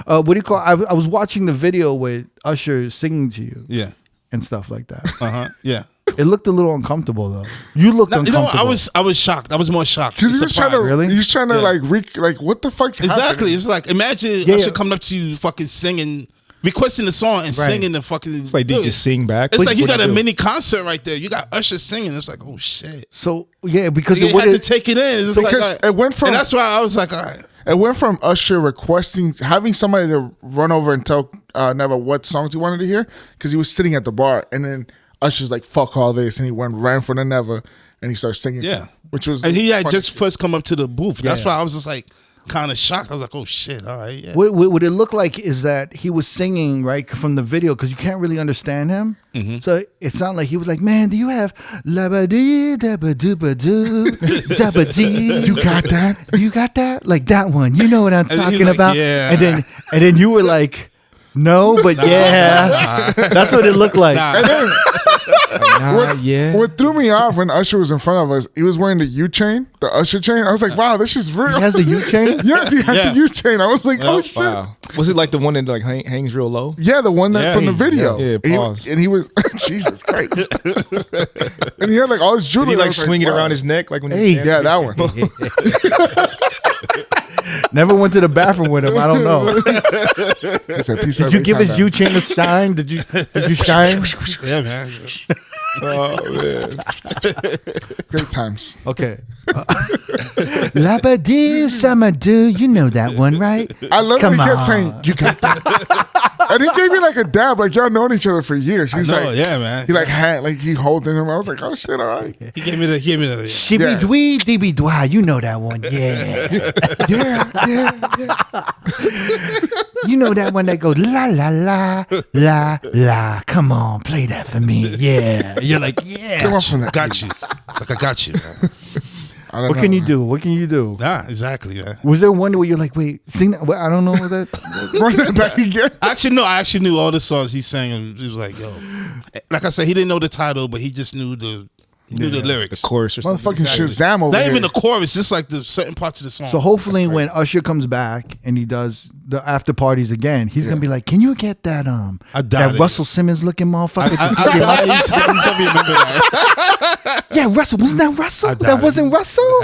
What do you call? I was watching the video with Usher singing to you. Yeah. And stuff like that. Yeah. It looked a little uncomfortable though. You looked uncomfortable. I was shocked. I was more shocked. Because he was trying to, Really? he was trying to like what the fuck's Exactly. happening? It's like imagine Usher coming up to you, fucking singing, requesting the song and singing the fucking. It's like, did you just sing back? It's like you got a do? mini concert right there. You got Usher singing. It's like, oh shit. So yeah, because You had to take it in. It's Because it went from. and that's why I was like, all right. It went from Usher having somebody to run over and tell Neva what songs he wanted to hear because he was sitting at the bar, and then Usher's like, "Fuck all this," and he ran for the Neva and he started singing. Yeah, which was and he had funny just shit. first come up to the booth. That's Yeah. why I was just like kind of shocked. I was like, oh shit, all right. Yeah. What it looked like is that he was singing right from the video because you can't really understand him. So it sounded like he was like, "Man, do you have labadi dabadoo zabadi? You got that? You got that? Like that one? You know what I'm And he's talking like, about?" yeah. And then you were like, "No, but yeah." That's what it looked like. And then Yeah. what threw me off when Usher was in front of us, he was wearing the U chain, the Usher chain. I was like, wow, this is real. He has a U chain? Yes, he had Yeah. the U chain. I was like, oh shit. Wow. Was it like the one that like hangs real low? Yeah, the one that Yeah, from the video. yeah, pause. And he was Jesus Christ. And he had like all his jewelry. Did he I like was swing it wow. around his neck like when Hey, he was Yeah, dancing? that one. Never went to the bathroom with him. I don't know. It's a piece Did of you it, give his kinda. U chain a shine? Did you shine? Yeah, man. Oh man. Great times. Okay. Labadi samadu, you know that one, right? I love Come when he kept on. saying, you got that. And he gave me like a dab, like y'all known each other for years. He's I know, like, yeah, man. He like had, like he holding him. I was like, oh shit, all right. He gave me the. Shibby dwee dibby dwa, you know that one, yeah. Yeah. You know that one that goes la la la la la. Come on, play that for me, yeah. You're like, yeah. Come on from that. Got you. It's like I got you, man. I don't What know, can you man. do? What can you do? Nah, exactly, man. Was there one where you're like, wait, sing that? I don't know what that. Run that back again. I actually knew all the songs he sang, and he was like, yo. Like I said, he didn't know the title, but he just knew the He knew the lyrics. The chorus or something. Motherfucking Shazam over Not here. even the chorus, just like the certain parts of the song. So hopefully when Usher comes back and he does the after parties again, he's gonna be like, "Can you get that doubt that it. Russell Simmons looking motherfucker?" I doubt he's gonna remember that. Yeah, Russell. Wasn't that Russell? doubt That it. wasn't Russell.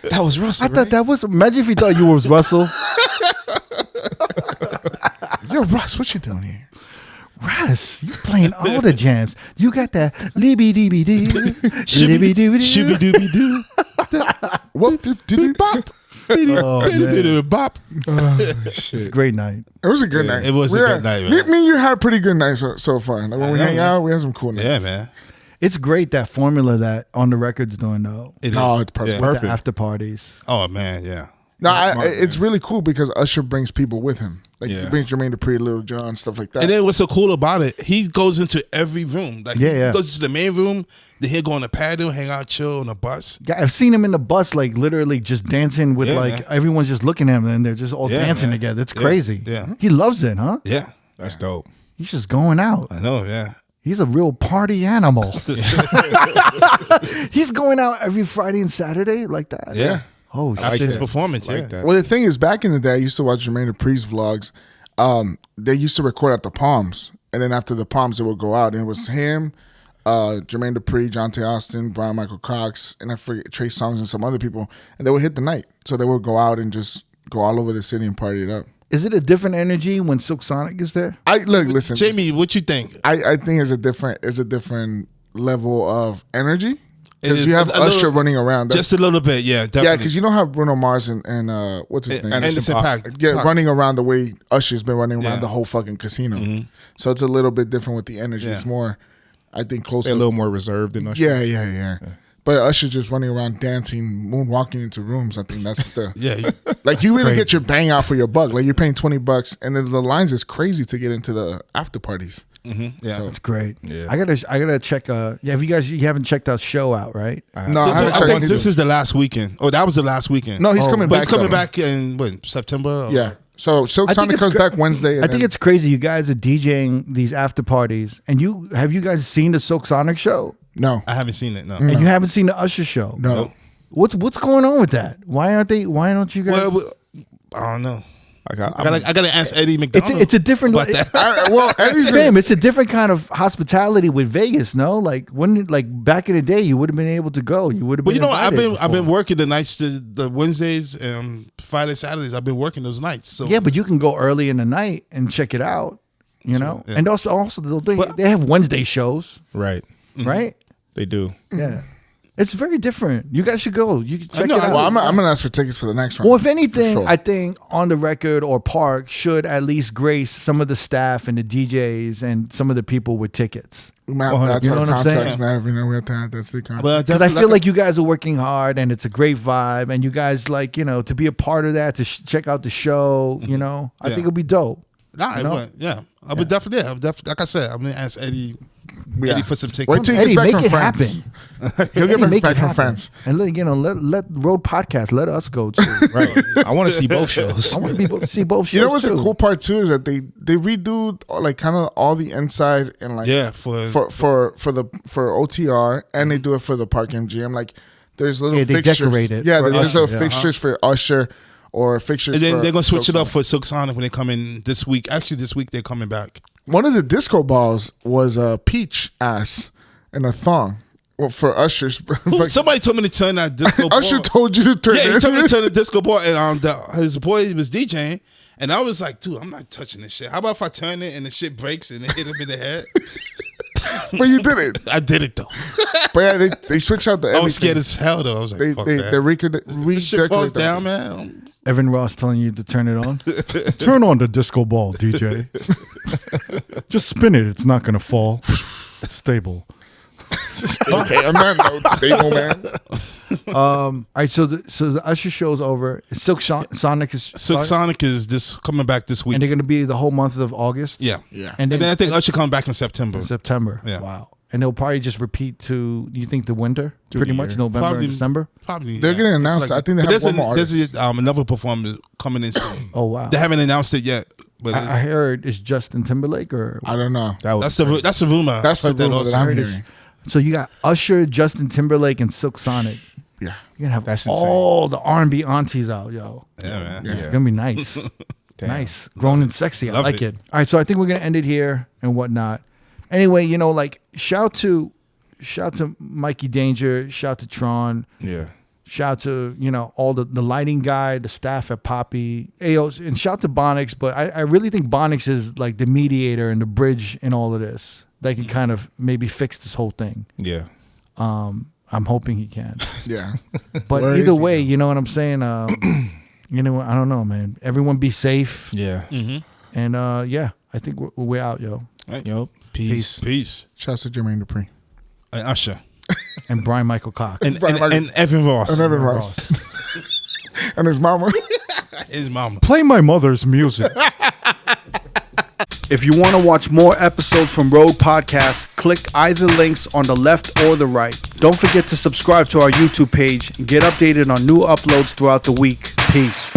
That was Russell. I thought that was. Imagine if he thought you was Russell. Yo, Russ, what you doing here? Russ, you playing all the jams. You got that libby dibby doo, libby dibby Shooby doo. dooby doo. Whoop, doop, doop, bop. Oh, man. Bop. It's a great night. It was a good night. it was a good night, man. Me and you had a pretty good night so far. Like when we hang out, we had some cool nights. Yeah, man. It's great that formula that On the Record's doing though. It Oh, is. it's perfect. Yeah. With the after parties. Oh man, yeah. No, Smart, it's really cool because Usher brings people with him. Like Yeah. he brings Jermaine Dupri, Lil Jon, stuff like that. And then what's so cool about it? He goes into every room. Like Yeah, yeah. he goes to the main room. Then he'll go on the patio, hang out, chill on the bus. Yeah, I've seen him in the bus, like literally just dancing with Yeah, like man. everyone's just looking at him and they're just all Yeah, dancing man. together. It's Yeah, crazy. yeah. He loves it, huh? Yeah, That's dope. He's just going out. I know. Yeah. He's a real party animal. He's going out every Friday and Saturday like that. Yeah. Oh, After shit. his performance, Like yeah. that. Well, the thing is, back in the day, I used to watch Jermaine Dupri's vlogs. They used to record at the Palms, and then after the Palms, they would go out, and it was him, Jermaine Dupri, Jonte Austin, Brian Michael Cox, and I forget Trey Songz and some other people, and they would hit the night. So they would go out and just go all over the city and party it up. Is it a different energy when Silk Sonic is there? Listen, Jamie, what you think? I think it's a different level of energy It because is you have a little- Usher running around. Just a little bit, yeah, definitely. Yeah, because you don't have Bruno Mars and what's his name? Anderson Paak. Yeah, running around the way Usher's been running around Yeah. the whole fucking casino. So it's a little bit different with the energy. Yeah. It's more, I think, closer. They're a little more reserved than Usher. Yeah. But Usher's just running around dancing, moonwalking into rooms. I think that's the Yeah, like you really get your bang out for your buck. Like you're paying $20, and then the lines is crazy to get into the after parties. yeah. It's great. Yeah. I gotta check. Have you haven't checked our show out, right? No, I think this is the last weekend. Oh, that was the last weekend. No, he's coming but back. he's coming though. back in what, September? Or- Yeah. So Silk I think Sonic it's comes gra- back Wednesday. And I think then- it's crazy. You guys are DJing these after parties, and have you guys seen the Silk Sonic show? no. I haven't seen it. No. And you haven't seen the Usher show? No. What's going on with that? Why don't you guys? Well, I don't know. I I gotta ask Eddie McDonald. it's a different. about that. Well, Eddie's Fam, it's a different kind of hospitality with Vegas. No, like back in the day, you would have been able to go. You would have. But been you know, I've invited been before. working the nights, the Wednesdays, Friday, Saturdays. I've been working those nights. So Yeah, but you can go early in the night and check it out. You know, yeah. and also they have Wednesday shows, Right. right? They do. Yeah, it's very different. You guys should go. You can check know, it out. Well, I'm gonna ask for tickets for the next one. Well, if anything, For sure. I think On the Record or Park should at least grace some of the staff and the DJs and some of the people with tickets. we might have to have You know some what I'm contracts saying? now. You know, we have to have that state contract. But Because I feel like you guys are working hard and it's a great vibe, and you guys to be a part of that, to check out the show. You know, I Yeah. think it'll be dope. Nah, You know? it went, yeah. I would definitely, like I said, I'm gonna ask Eddie for some tickets. Wait till he Eddie, gets back make from it France. He'll Eddie, get make back it from happen. France. And let Road Podcast let us go too. Right. I want to see both shows. I want to see both shows. You know what's too. the cool part too is that they redo like kind of all the inside and like Yeah, for OTR, and they do it for the Park MGM. Like there's little they fixtures. decorate it Yeah, for there's Usher, little fixtures for Usher or fixtures. And then for they're gonna switch Silk it up Sonic. for Silk Sonic when they come in this week. Actually, this week they're coming back. One of the disco balls was a peach ass and a thong. Well, for Usher's. Somebody told me to turn that disco ball. Usher told you to turn Yeah, he it. told me to turn the disco ball, and his boy was DJing, and I was like, dude, I'm not touching this shit. How about if I turn it and the shit breaks and it hit him in the head? But you did it. I did it though. But yeah, they switched out the. I was scared as hell though. I was like, fuck that. This shit falls down, man. Evan Ross telling you to turn it on. Turn on the disco ball, DJ. Just spin it. It's not gonna fall. It's stable. Okay, I'm not stable, man. All right, so the Usher show's over. Silk Sonic is Silk Sonic is coming back this week. and they're gonna be the whole month of August. Yeah. and And then I think Usher coming back in September. September. Yeah. Wow. And they'll probably just repeat to, you think, the winter? Pretty much November Probably- and December? Probably. They're getting It's announced. I think they but have one more there's another performer coming in soon. Oh, wow. They haven't announced it yet. But I heard it's Justin Timberlake or... I don't know. that's the rumor. That's the Heard that rumor also. that I'm heard it's hearing. So you got Usher, Justin Timberlake, and Silk Sonic. Yeah. You're gonna have That's all the R&B aunties out, yo. Yeah, man. It's gonna be nice. Nice. Grown and sexy. I Love like it. it. All right, so I think we're gonna end it here and whatnot. Anyway, you know, like shout to Mikey Danger, shout to Tron, Yeah. shout to, you know, all the lighting guy, the staff at Poppy, AOs, and shout to Bonix, but I really think Bonix is like the mediator and the bridge in all of this that can kind of maybe fix this whole thing. Yeah. I'm hoping he can. Yeah. But Where either is he way, now? you know what I'm saying? You know, I don't know, man. Everyone be safe. Yeah. And yeah, I think we're out, yo. Yup. Peace. Peace. Shouts to Jermaine Dupri. And Usher. And Brian Michael Cox. And Evan Ross. And Evan Ross. And his mama. His mama. Play my mother's music. If you want to watch more episodes from R.O.A.D Podcast, click either links on the left or the right. Don't forget to subscribe to our YouTube page and get updated on new uploads throughout the week. Peace.